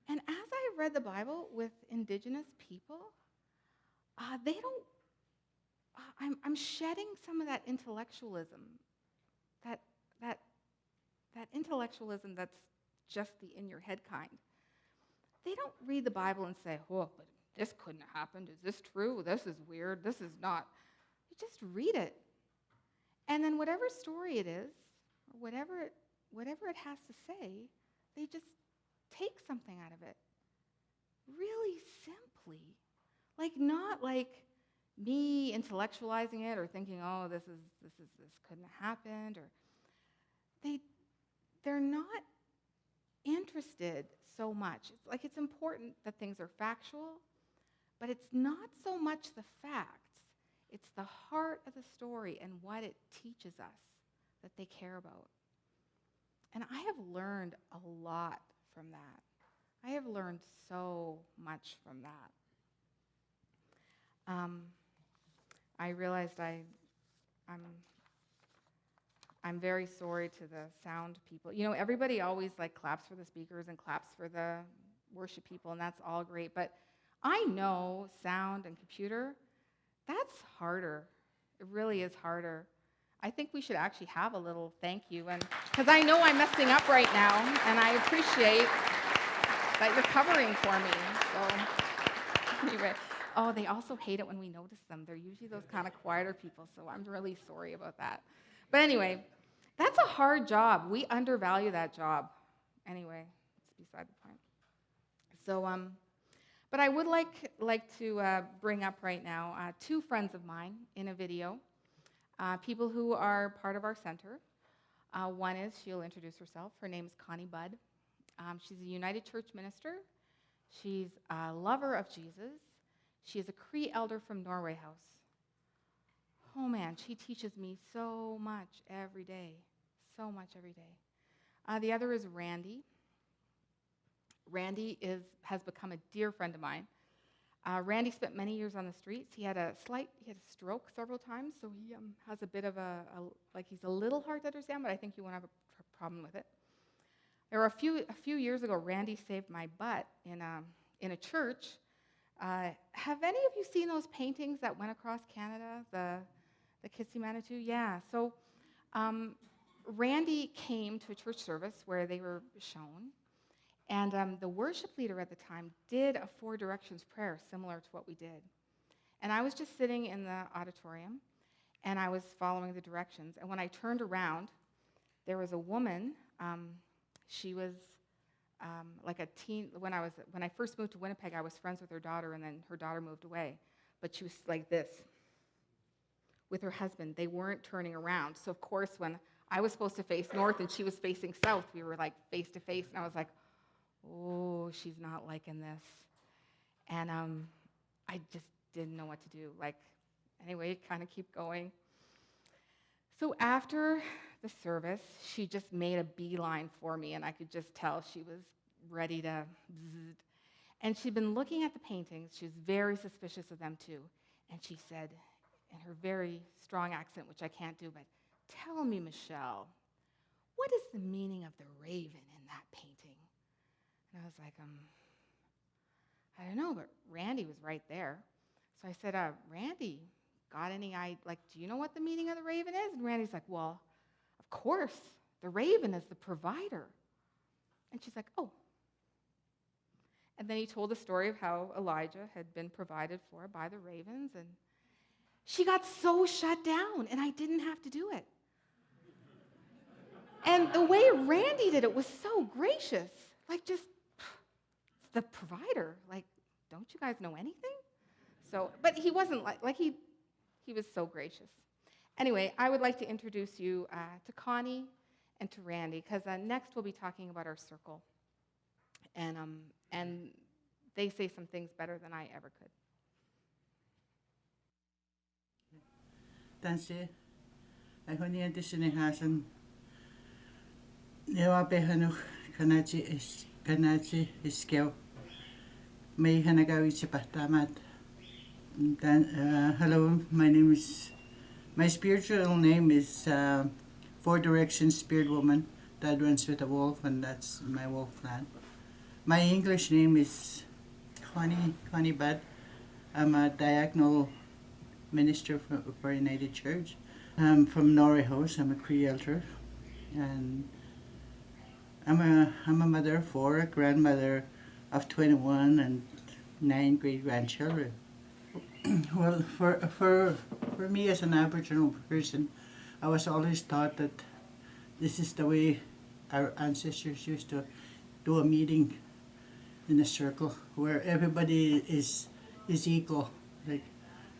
And as I read the Bible with indigenous people, they don't, I'm shedding some of that intellectualism, that intellectualism that's just the in-your-head kind. They don't read the Bible and say, oh, but this couldn't have happened. Is this true? This is weird. This is not. You just read it. And then whatever story it is, or whatever it has to say, they just take something out of it. Really simply. Not like me intellectualizing it or thinking, oh, this couldn't have happened, or they're not interested so much. It's important that things are factual, but it's not so much the facts. It's the heart of the story and what it teaches us that they care about. And I have learned a lot from that. I have learned so much from that. I realized I'm very sorry to the sound people. You know, everybody always like claps for the speakers and claps for the worship people, and that's all great. But I know sound and computer, that's harder. It really is harder. I think we should actually have a little thank you, and because I know I'm messing up right now, and I appreciate that you're covering for me. So anyway, oh, they also hate it when we notice them. They're usually those kind of quieter people, so I'm really sorry about that. But anyway, that's a hard job. We undervalue that job. Anyway, it's beside the point. So, but I would like to bring up right now two friends of mine in a video, people who are part of our center. One is, she'll introduce herself. Her name is Connie Budd. She's a United Church minister. She's a lover of Jesus. She is a Cree elder from Norway House. Oh man, she teaches me so much every day. So much every day. The other is Randy. Randy has become a dear friend of mine. Randy spent many years on the streets. He had a stroke several times, so he has a bit of he's a little hard to understand, but I think you won't have a problem with it. There were a few years ago, Randy saved my butt in a church. Have any of you seen those paintings that went across Canada, the Kitsy Manitou? Yeah. So Randy came to a church service where they were shown, and the worship leader at the time did a 4 directions prayer similar to what we did. And I was just sitting in the auditorium, and I was following the directions. And when I turned around, there was a woman. She was like a teen. When I first moved to Winnipeg, I was friends with her daughter, and then her daughter moved away. But she was like this with her husband. They weren't turning around. So of course, when I was supposed to face north and she was facing south, we were like face to face, and I was like, oh, she's not liking this. And I just didn't know what to do. Anyway, kind of keep going. So after the service, she just made a beeline for me, and I could just tell she was ready to bzzz. And she'd been looking at the paintings. She was very suspicious of them too. And she said, in her very strong accent, which I can't do, but tell me, Michele, what is the meaning of the raven in that painting? And I was like, I don't know, but Randy was right there. So I said, Randy, got any do you know what the meaning of the raven is? And Randy's like, well, of course, the raven is the provider. And she's like, oh. And then he told the story of how Elijah had been provided for by the ravens, and she got so shut down, and I didn't have to do it. And the way Randy did it was so gracious. Just, it's the provider. Don't you guys know anything? So, but he wasn't he was so gracious. Anyway, I would like to introduce you to Connie and to Randy, because next we'll be talking about our circle. And they say some things better than I ever could.
Danse, I honey addition hasan. Newa behanu kanachi iskeo. May hanagawi chipatamat. Hello, my spiritual name is 4 Directions Spirit Woman. That runs with a wolf, and that's my wolf clan. My English name is Connie Budd. I'm a diaconal minister for United Church. I'm from Norway House. I'm a Cree elder, and I'm a mother of 4, a grandmother of 21, and 9 great grandchildren. Well, for me as an Aboriginal person, I was always taught that this is the way our ancestors used to do a meeting in a circle where everybody is equal.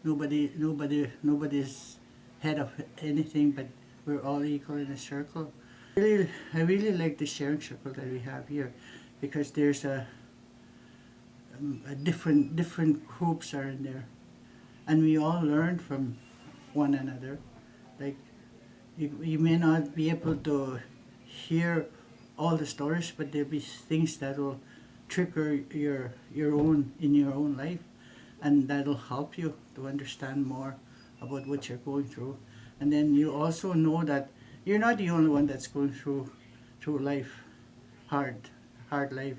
Nobody's head of anything, but we're all equal in a circle. I really like the sharing circle that we have here, because there's a different groups are in there, and we all learn from one another. Like you may not be able to hear all the stories, but there'll be things that will trigger your own in your own life, and that'll help you to understand more about what you're going through. And then you also know that you're not the only one that's going through life, hard life,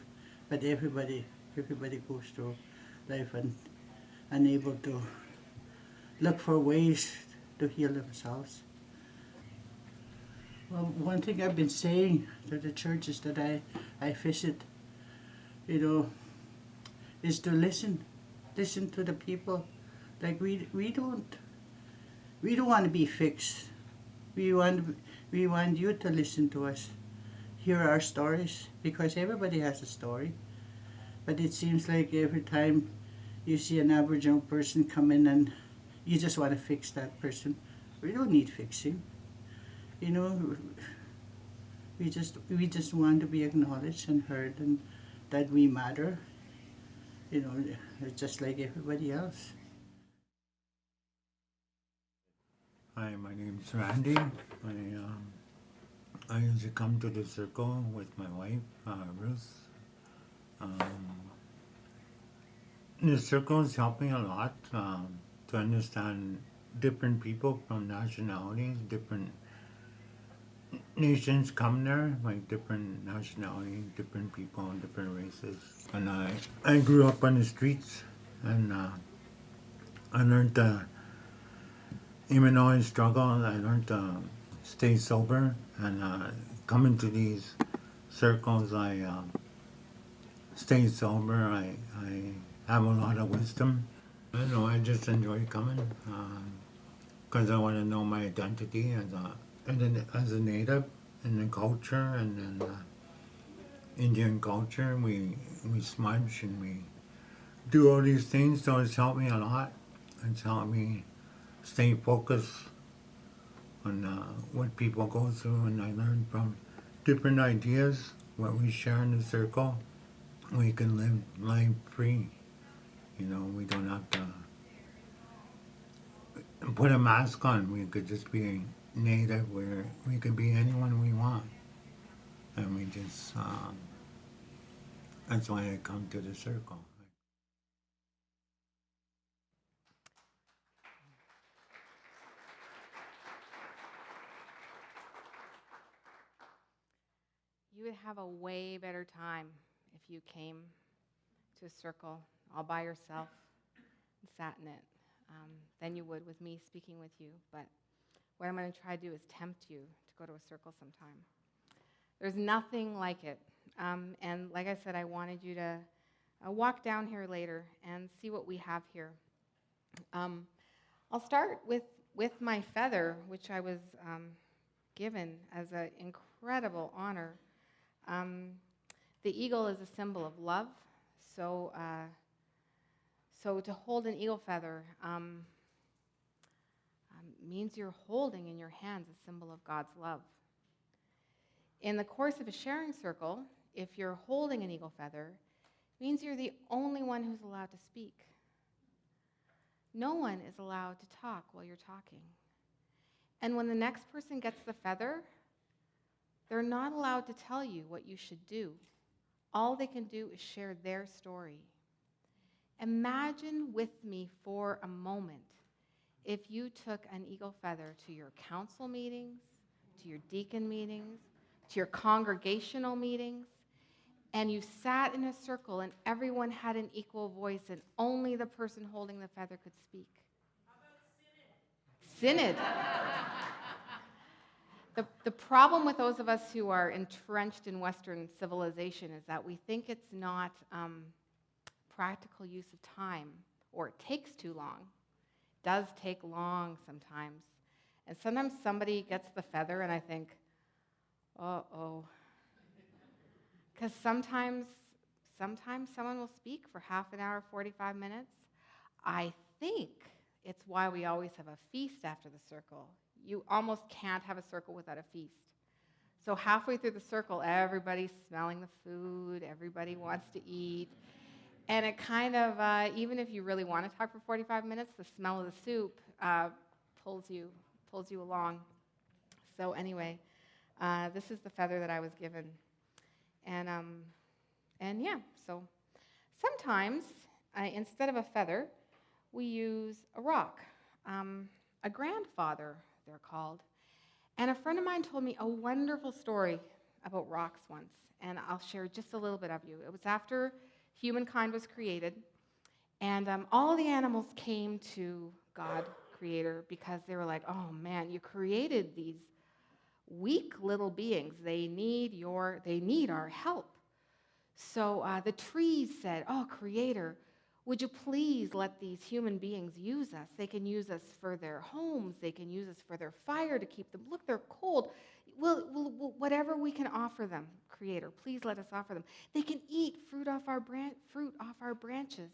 but everybody goes through life and unable to look for ways to heal themselves. Well, one thing I've been saying to the churches that I visit, you know, is to listen to the people. Like we don't want to be fixed. We want you to listen to us, hear our stories, because everybody has a story. But it seems like every time you see an Aboriginal person come in and you just want to fix that person. We don't need fixing. You know, we just want to be acknowledged and heard, and that we matter. You know, just like everybody else.
Hi, my name is Randy. I usually come to the circle with my wife, Ruth. The circle has helped me a lot to understand different people from nationalities, different nations come there, like different nationalities, different people, different races. And I grew up on the streets, and I learned to, even though I struggled, I learned to stay sober. And coming to these circles, I stay sober. I have a lot of wisdom. I don't know, I just enjoy coming because I want to know my identity as a native in the culture, and then Indian culture. We smudge and we do all these things, so it's helped me a lot. It's helped me stay focused on what people go through, and I learn from different ideas, what we share in the circle. We can live life free. You know, we don't have to put a mask on. We could just be native, where we could be anyone we want. And we just, that's why I come to the circle.
You would have a way better time if you came to a circle all by yourself and sat in it than you would with me speaking with you. But what I'm going to try to do is tempt you to go to a circle sometime. There's nothing like it. And like I said, I wanted you to walk down here later and see what we have here. I'll start with my feather, which I was given as an incredible honor. The eagle is a symbol of love, so to hold an eagle feather means you're holding in your hands a symbol of God's love. In the course of a sharing circle, if you're holding an eagle feather, it means you're the only one who's allowed to speak. No one is allowed to talk while you're talking. And when the next person gets the feather, they're not allowed to tell you what you should do. All they can do is share their story. Imagine with me for a moment if you took an eagle feather to your council meetings, to your deacon meetings, to your congregational meetings, and you sat in a circle and everyone had an equal voice and only the person holding the feather could speak. How about synod? Synod. The problem with those of us who are entrenched in Western civilization is that we think it's not practical use of time, or it takes too long. It does take long sometimes. And sometimes somebody gets the feather and I think, uh-oh. Because sometimes someone will speak for half an hour, 45 minutes. I think it's why we always have a feast after the circle. You almost can't have a circle without a feast. So halfway through the circle, everybody's smelling the food, everybody wants to eat. And it kind of, even if you really want to talk for 45 minutes, the smell of the soup pulls you along. So anyway, this is the feather that I was given. And yeah, so sometimes instead of a feather, we use a rock. A grandfather, they're called. And a friend of mine told me a wonderful story about rocks once, and I'll share just a little bit of you. It was after humankind was created, and all the animals came to God, Creator, because they were like, oh man, you created these weak little beings. They need our help. So the trees said, oh, Creator, would you please let these human beings use us? They can use us for their homes. They can use us for their fire to keep them. Look, they're cold. Whatever we can offer them, Creator, please let us offer them. They can eat fruit off our branches.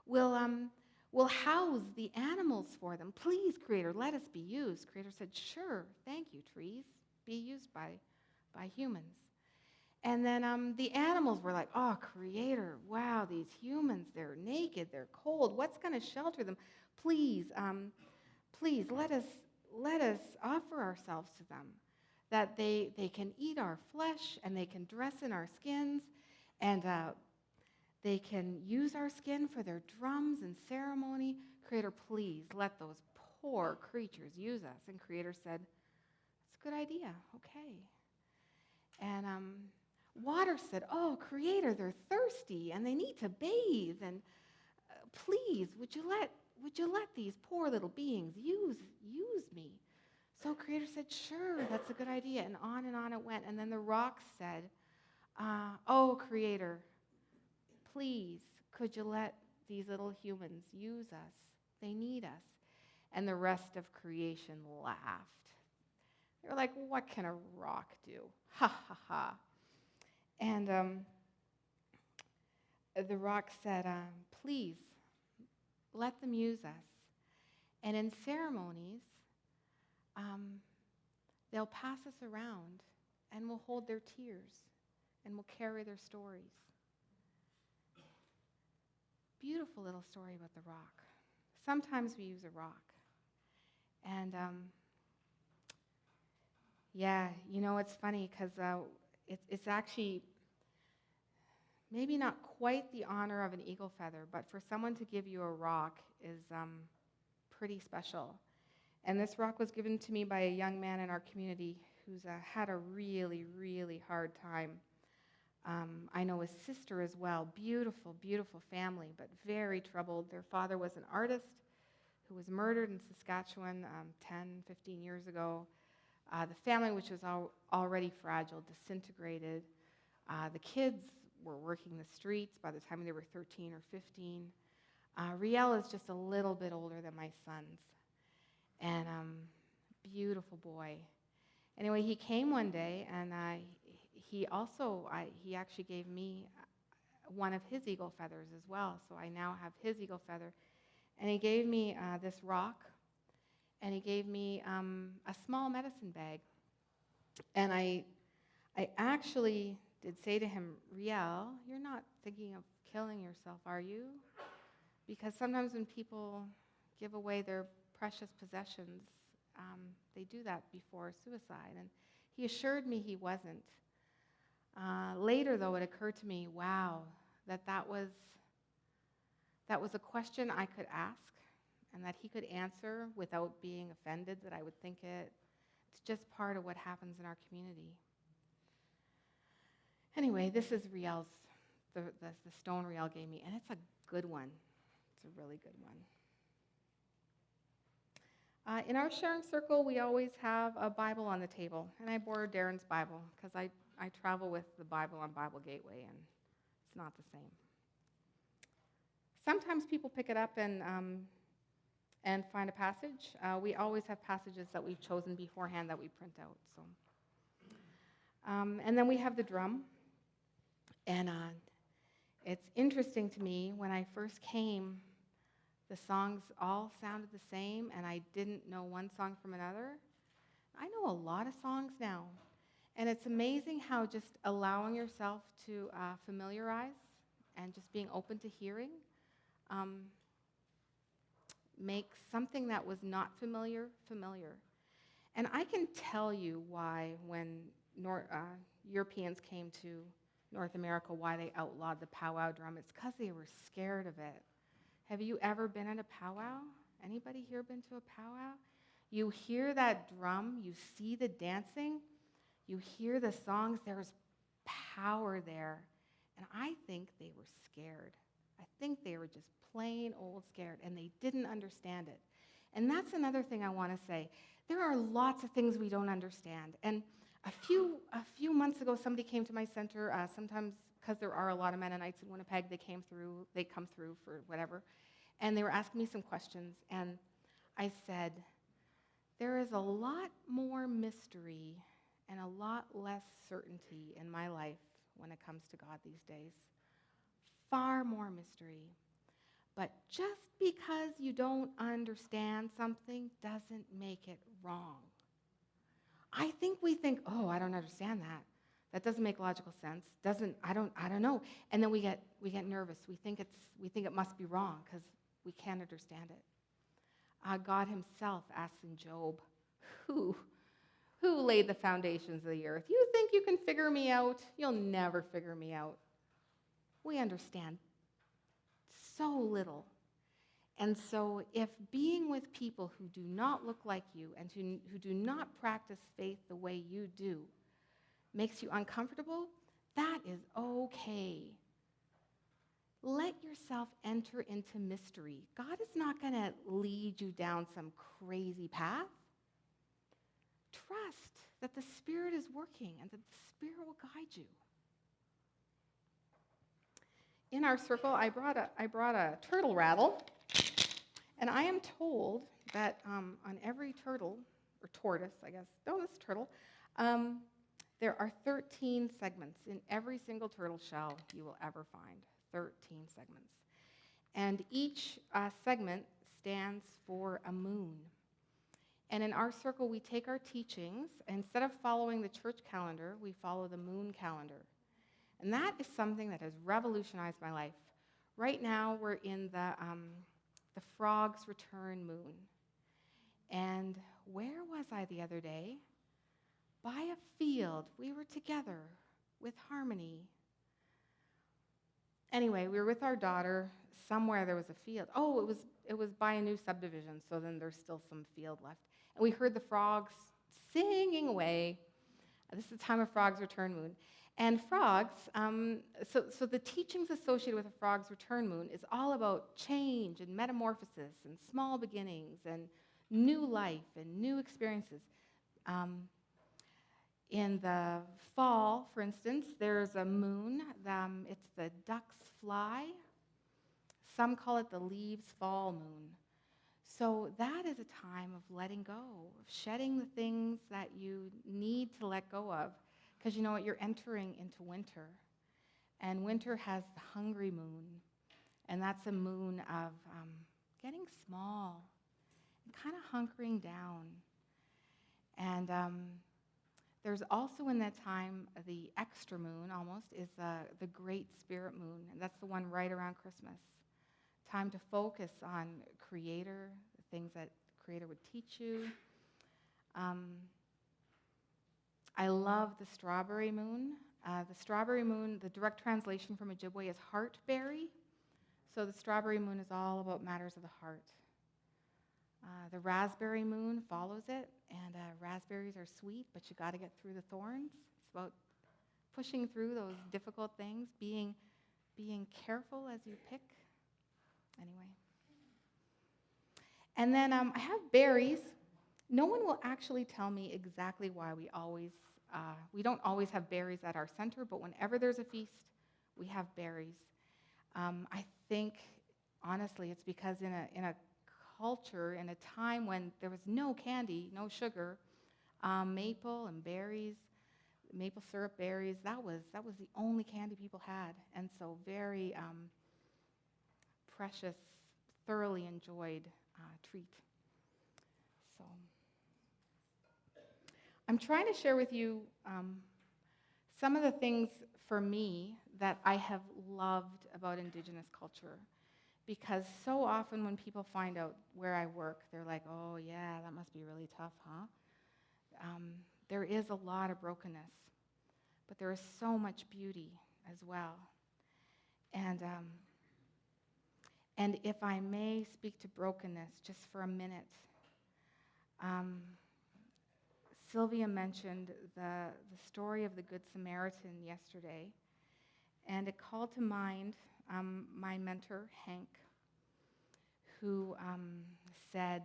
We'll house the animals for them. Please, Creator, let us be used. Creator said, sure, thank you, trees. Be used by humans. And then the animals were like, oh, Creator, wow, these humans, they're naked, they're cold. What's going to shelter them? Please, please let us offer ourselves to them, that they can eat our flesh and they can dress in our skins, and they can use our skin for their drums and ceremony. Creator, please let those poor creatures use us. And Creator said, that's a good idea, okay. And water said, oh, Creator, they're thirsty and they need to bathe, and please, would you let these poor little beings use me? So Creator said, sure, that's a good idea, and on it went. And then the rocks said, oh, Creator, please, could you let these little humans use us? They need us. And the rest of creation laughed. They were like, what can a rock do? Ha, ha, ha. And the rock said, please, let them use us. And in ceremonies, they'll pass us around, and we'll hold their tears, and we'll carry their stories. Beautiful little story about the rock. Sometimes we use a rock. And yeah, it's funny because it's actually maybe not quite the honor of an eagle feather, but for someone to give you a rock is pretty special. And this rock was given to me by a young man in our community who's had a really, really hard time. I know his sister as well. Beautiful, beautiful family, but very troubled. Their father was an artist who was murdered in Saskatchewan 10, 15 years ago. The family, which was already fragile, disintegrated. The kids were working the streets by the time they were 13 or 15. Riel is just a little bit older than my sons. And beautiful boy. Anyway, he came one day, and he actually gave me one of his eagle feathers as well. So I now have his eagle feather. And he gave me this rock, and he gave me a small medicine bag. And I actually did say to him, Riel, you're not thinking of killing yourself, are you? Because sometimes when people give away their precious possessions, they do that before suicide. And he assured me he wasn't. Later, though, it occurred to me, wow, that was a question I could ask and that he could answer without being offended, that I would think it's just part of what happens in our community. Anyway, this is Riel's, the stone Riel gave me, and it's a good one. It's a really good one. In our sharing circle, we always have a Bible on the table, and I borrowed Darren's Bible because I travel with the Bible on Bible Gateway, and it's not the same. Sometimes people pick it up and find a passage. We always have passages that we've chosen beforehand that we print out. So, and then we have the drum, and it's interesting to me when I first came. The songs all sounded the same, and I didn't know one song from another. I know a lot of songs now, and it's amazing how just allowing yourself to familiarize and just being open to hearing make something that was not familiar, familiar. And I can tell you why when Europeans came to North America, why they outlawed the powwow drum. It's because they were scared of it. Have you ever been at a powwow? Anybody here been to a powwow? You hear that drum, you see the dancing, you hear the songs, there's power there. And I think they were scared. I think they were just plain old scared, and they didn't understand it. And that's another thing I want to say. There are lots of things we don't understand. And a few months ago, somebody came to my center, sometimes because there are a lot of Mennonites in Winnipeg, they come through for whatever, and they were asking me some questions, and I said, there is a lot more mystery and a lot less certainty in my life when it comes to God these days. Far more mystery. But just because you don't understand something doesn't make it wrong. I think we think, oh, I don't understand that. That doesn't make logical sense. I don't know. And then we get nervous. We think it must be wrong because we can't understand it. God himself asks in Job, who laid the foundations of the earth? You think you can figure me out? You'll never figure me out. We understand so little. And so if being with people who do not look like you and who do not practice faith the way you do makes you uncomfortable, that is okay. Let yourself enter into mystery. God is not going to lead you down some crazy path. Trust that the Spirit is working and that the Spirit will guide you. In our circle, I brought a turtle rattle, and I am told that on every turtle, or tortoise, I guess, no, it's turtle, there are 13 segments in every single turtle shell you will ever find. 13 segments. And each segment stands for a moon. And in our circle, we take our teachings, instead of following the church calendar, we follow the moon calendar. And that is something that has revolutionized my life. Right now, we're in the frog's return moon. And where was I the other day? By a field. We were together with Harmony. Anyway, we were with our daughter. Somewhere there was a field. Oh, it was by a new subdivision, so then there's still some field left. And we heard the frogs singing away. This is the time of frog's return moon. And frogs, so the teachings associated with a frog's return moon is all about change and metamorphosis and small beginnings and new life and new experiences. In the fall, for instance, there's a moon. It's the duck's fly. Some call it the leaves fall moon. So that is a time of letting go, of shedding the things that you need to let go of. Because you know what? You're entering into winter. And winter has the hungry moon. And that's a moon of getting small and kind of hunkering down. And there's also in that time, the extra moon almost is the Great Spirit moon, and that's the one right around Christmas. Time to focus on Creator, the things that Creator would teach you. I love the strawberry moon. The strawberry moon, the direct translation from Ojibwe is heartberry. So the strawberry moon is all about matters of the heart. The raspberry moon follows it, and raspberries are sweet, but you got to get through the thorns. It's about pushing through those difficult things, being careful as you pick. Anyway. And then I have berries. No one will actually tell me exactly why we don't always have berries at our center, but whenever there's a feast, we have berries. I think, honestly, it's because in a culture, in a time when there was no candy, no sugar, maple and berries, maple syrup berries, that was the only candy people had. And so very precious, thoroughly enjoyed treat. So I'm trying to share with you some of the things for me that I have loved about Indigenous culture. Because so often when people find out where I work, they're like, oh yeah, that must be really tough, huh? There is a lot of brokenness, but there is so much beauty as well. And if I may speak to brokenness just for a minute, Sylvia mentioned the story of the Good Samaritan yesterday, and it called to mind my mentor, Hank, who said,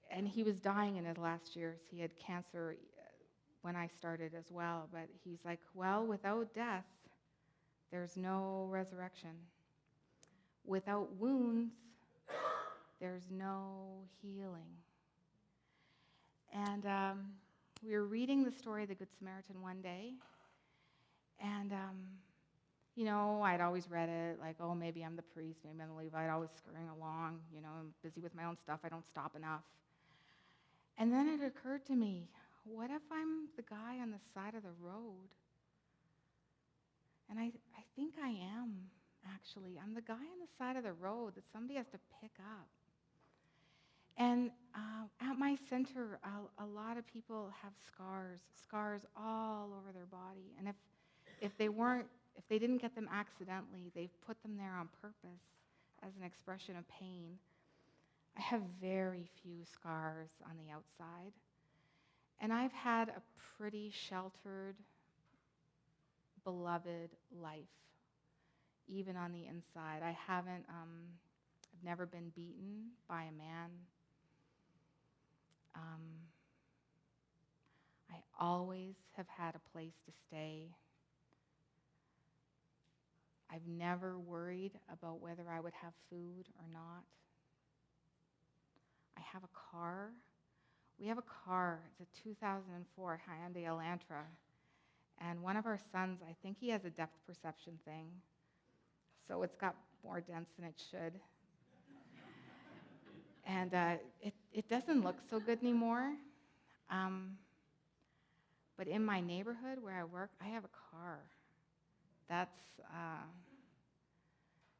and he was dying in his last years. He had cancer when I started as well, but he's like, well, without death, there's no resurrection. Without wounds, there's no healing. And we were reading the story of the Good Samaritan one day, and I'd always read it like, oh, maybe I'm the priest, maybe I'm the Levite, always scurrying along, I'm busy with my own stuff, I don't stop enough. And then it occurred to me, what if I'm the guy on the side of the road? And I think I am, actually. I'm the guy on the side of the road that somebody has to pick up. And at my center, a lot of people have scars all over their body. And if they didn't get them accidentally, they've put them there on purpose as an expression of pain. I have very few scars on the outside. And I've had a pretty sheltered, beloved life, even on the inside. I've never been beaten by a man. I always have had a place to stay. I've never worried about whether I would have food or not. I have a car. We have a car. It's a 2004 Hyundai Elantra. And one of our sons, I think he has a depth perception thing. So it's got more dents than it should. And it doesn't look so good anymore. But in my neighborhood where I work, I have a car.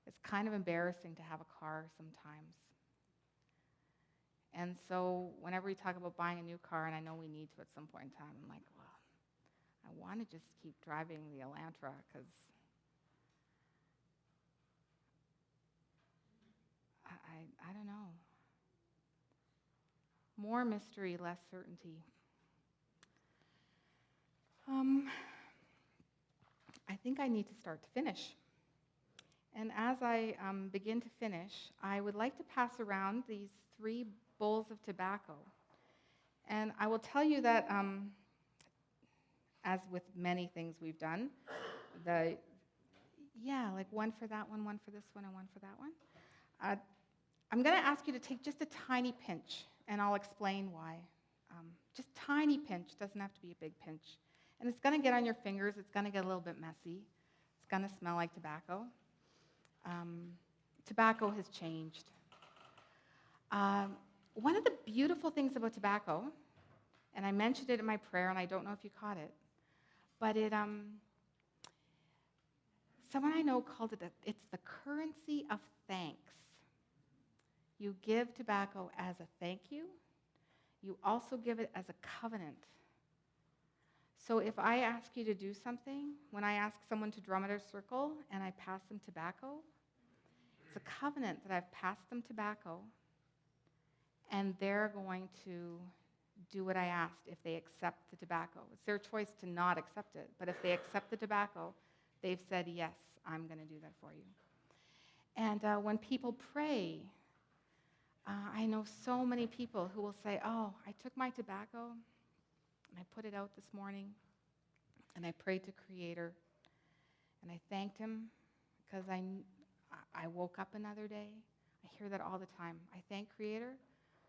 It's kind of embarrassing to have a car sometimes. And so whenever we talk about buying a new car, and I know we need to at some point in time, I'm like, well, I want to just keep driving the Elantra because I don't know. More mystery, less certainty. I think I need to start to finish. And as I begin to finish, I would like to pass around these 3 bowls of tobacco. And I will tell you that, as with many things we've done, like one for that one for this one, and one for that one. I'm going to ask you to take just a tiny pinch, and I'll explain why. Just tiny pinch, doesn't have to be a big pinch. And it's going to get on your fingers, it's going to get a little bit messy. It's going to smell like tobacco. Tobacco has changed. One of the beautiful things about tobacco, and I mentioned it in my prayer, and I don't know if you caught it, but someone I know called it's the currency of thanks. You give tobacco as a thank you. You also give it as a covenant. So if I ask you to do something, when I ask someone to drum at a circle and I pass them tobacco, it's a covenant that I've passed them tobacco, and they're going to do what I asked if they accept the tobacco. It's their choice to not accept it, but if they accept the tobacco, they've said, yes, I'm going to do that for you. And when people pray, I know so many people who will say, oh, I took my tobacco and I put it out this morning and I prayed to Creator and I thanked Him because I woke up another day. I hear that all the time. I thank Creator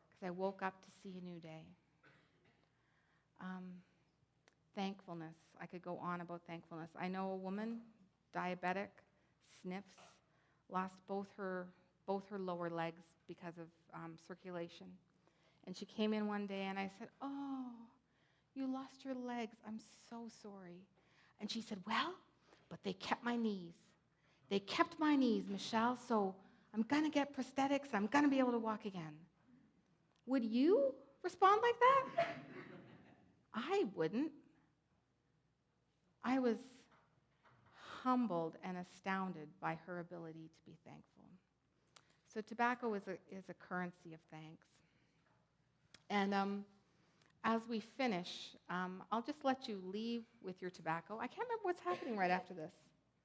because I woke up to see a new day. Thankfulness. I could go on about thankfulness. I know a woman, diabetic, sniffs, lost both her lower legs because of circulation. And she came in one day and I said, oh, you lost your legs. I'm so sorry. And she said, well, but they kept my knees. They kept my knees, Michelle, so I'm going to get prosthetics. I'm going to be able to walk again. Would you respond like that? I wouldn't. I was humbled and astounded by her ability to be thankful. So tobacco is a currency of thanks. And as we finish, I'll just let you leave with your tobacco. I can't remember what's happening right after this.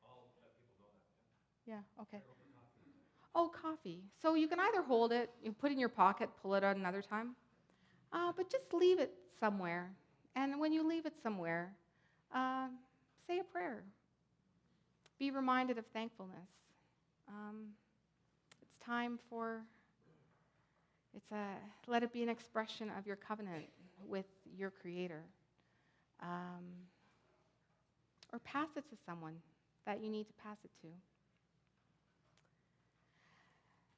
I'll let people know that.
Yeah, okay. Oh, coffee. So you can either hold it, you put it in your pocket, pull it out another time, but just leave it somewhere. And when you leave it somewhere, say a prayer. Be reminded of thankfulness. It's time for, let it be an expression of your covenant with your Creator. Or pass it to someone that you need to pass it to.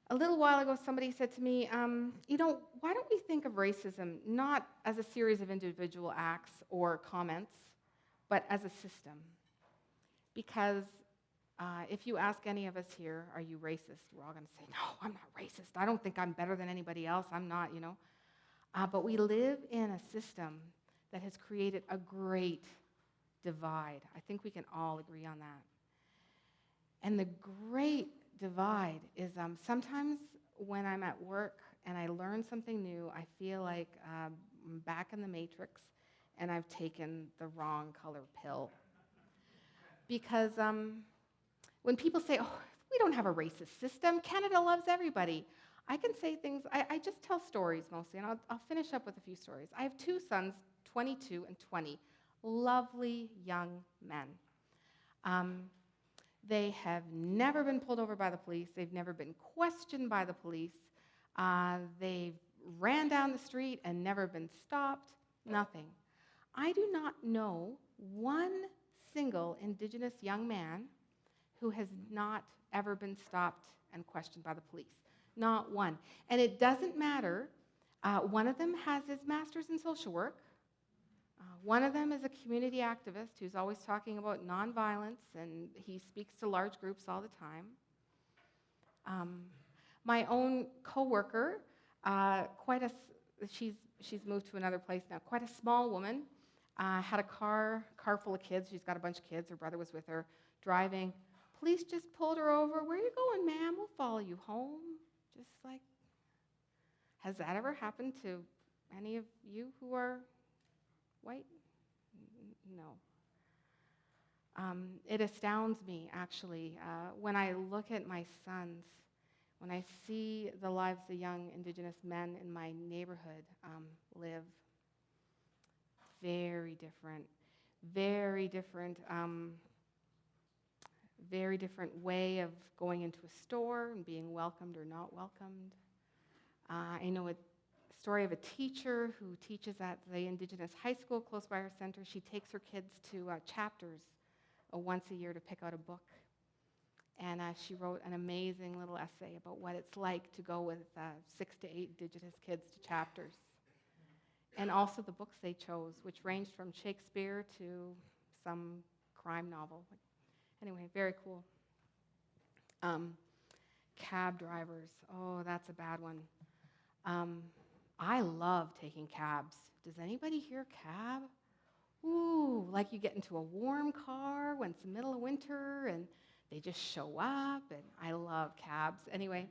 A little while ago, somebody said to me, why don't we think of racism not as a series of individual acts or comments, but as a system? Because if you ask any of us here, are you racist? We're all going to say, no, I'm not racist. I don't think I'm better than anybody else. I'm not, But we live in a system that has created a great divide. I think we can all agree on that. And the great divide is sometimes when I'm at work and I learn something new, I feel like I'm back in the Matrix and I've taken the wrong color pill. Because when people say, oh, we don't have a racist system, Canada loves everybody, I can say things, I just tell stories mostly, and I'll finish up with a few stories. I have two sons, 22 and 20, lovely young men. They have never been pulled over by the police. They've never been questioned by the police. They've ran down the street and never been stopped, nothing. I do not know one single Indigenous young man who has not ever been stopped and questioned by the police. Not one. And it doesn't matter. One of them has his master's in social work. One of them is a community activist who's always talking about nonviolence, and he speaks to large groups all the time. My own coworker, she's moved to another place now, quite a small woman, had a car full of kids. She's got a bunch of kids. Her brother was with her, driving. Police just pulled her over. Where are you going, ma'am? We'll follow you home. Just like, has that ever happened to any of you who are white? No. It astounds me, actually, when I look at my sons, when I see the lives the young Indigenous men in my neighborhood live. Very different, very different way of going into a store and being welcomed or not welcomed. I know a story of a teacher who teaches at the Indigenous high school close by her center. She takes her kids to chapters once a year to pick out a book. And she wrote an amazing little essay about what it's like to go with 6 to 8 Indigenous kids to chapters. And also the books they chose, which ranged from Shakespeare to some crime novel. Anyway, very cool. Cab drivers. Oh, that's a bad one. I love taking cabs. Does anybody here cab? Ooh, like you get into a warm car when it's the middle of winter and they just show up, and I love cabs. Anyway,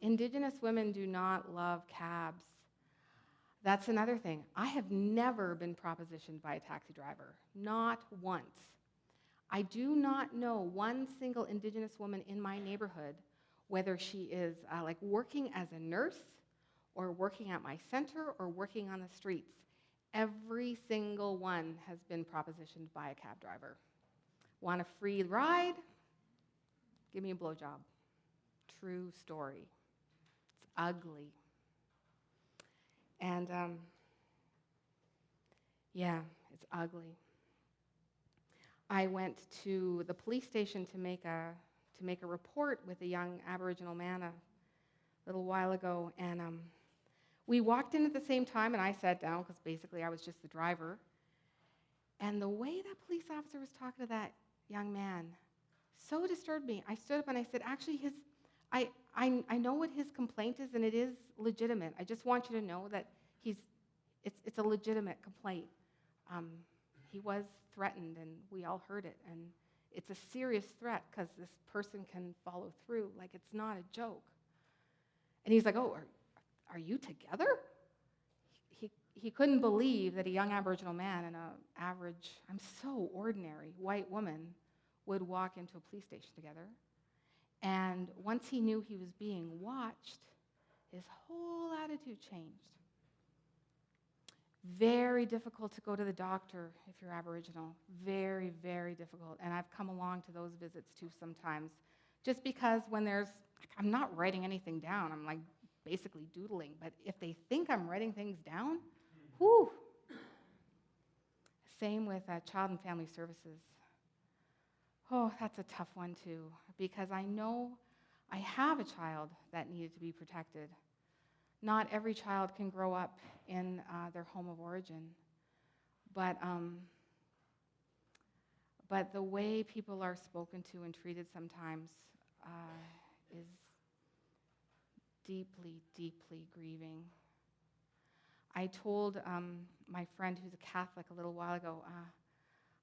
Indigenous women do not love cabs. That's another thing. I have never been propositioned by a taxi driver, not once. I do not know one single Indigenous woman in my neighborhood, whether she is like working as a nurse or working at my center or working on the streets. Every single one has been propositioned by a cab driver. Want a free ride? Give me a blowjob. True story. It's ugly. And yeah, it's ugly. I went to the police station to make a report with a young Aboriginal man a little while ago, and we walked in at the same time, and I sat down because basically I was just the driver. And the way that police officer was talking to that young man, so disturbed me. I stood up and I said, actually, I know what his complaint is, and it is legitimate. I just want you to know that it's a legitimate complaint. He was threatened, and we all heard it, and it's a serious threat because this person can follow through. Like, it's not a joke. And he's like, oh, are you together? He couldn't believe that a young Aboriginal man and an average, I'm so ordinary, white woman would walk into a police station together. And once he knew he was being watched, his whole attitude changed. Very difficult to go to the doctor if you're Aboriginal. Very, very difficult. And I've come along to those visits too sometimes. Just because when I'm not writing anything down, I'm like basically doodling. But if they think I'm writing things down, whew. Same with Child and Family Services. Oh, that's a tough one too, because I know I have a child that needed to be protected. Not every child can grow up in their home of origin, but the way people are spoken to and treated sometimes is deeply, deeply grieving. I told my friend who's a Catholic a little while ago,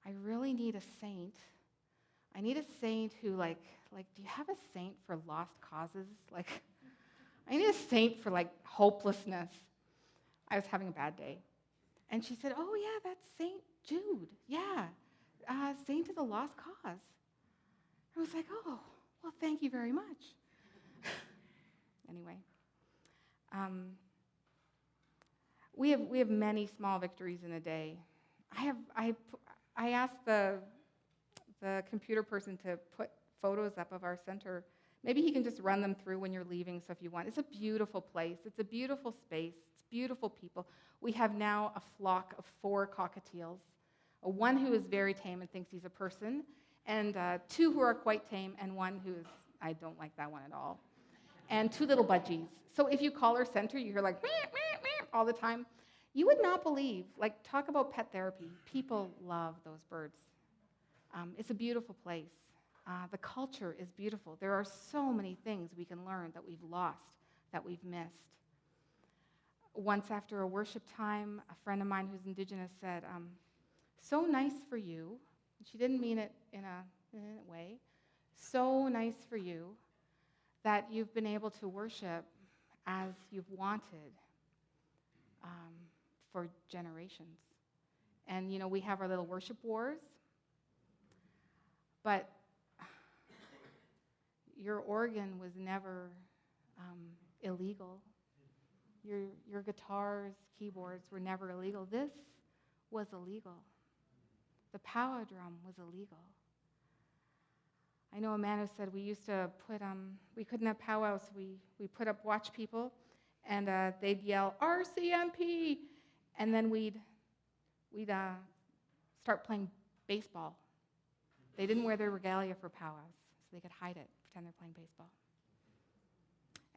I really need a saint. I need a saint who, like, do you have a saint for lost causes? Like, I need a saint for, like, hopelessness. I was having a bad day. And she said, oh, yeah, that's Saint Jude. Yeah, Saint of the Lost Cause. I was like, oh, well, thank you very much. Anyway, we have many small victories in a day. I asked the computer person to put photos up of our center. Maybe he can just run them through when you're leaving, so if you want. It's a beautiful place. It's a beautiful space. It's beautiful people. We have now a flock of 4 cockatiels, one who is very tame and thinks he's a person, and 2 who are quite tame, and 1 who is, I don't like that one at all, and 2 little budgies. So if you call our center, you hear like, meow, meow, meow, all the time. You would not believe, like, talk about pet therapy. People love those birds. It's a beautiful place. The culture is beautiful. There are so many things we can learn that we've lost, that we've missed. Once after a worship time, a friend of mine who's Indigenous said, so nice for you. She didn't mean it in a way. So nice for you that you've been able to worship as you've wanted for generations. And, we have our little worship wars, but your organ was never illegal. Your guitars, keyboards were never illegal. This was illegal. The powwow drum was illegal. I know a man who said we used to put, we couldn't have powwows, so we put up watch people, and they'd yell, RCMP, and then we'd start playing baseball. They didn't wear their regalia for powwows, so they could hide it, pretend they're playing baseball.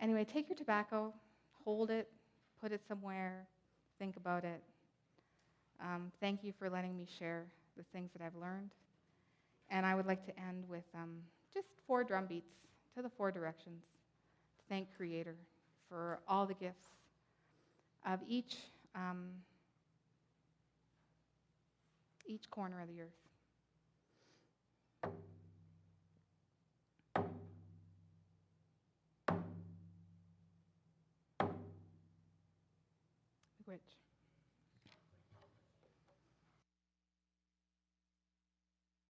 Anyway, take your tobacco, hold it, put it somewhere, think about it. Thank you for letting me share the things that I've learned. And I would like to end with just 4 drum beats to the 4 directions to thank Creator for all the gifts of each corner of the earth. Which?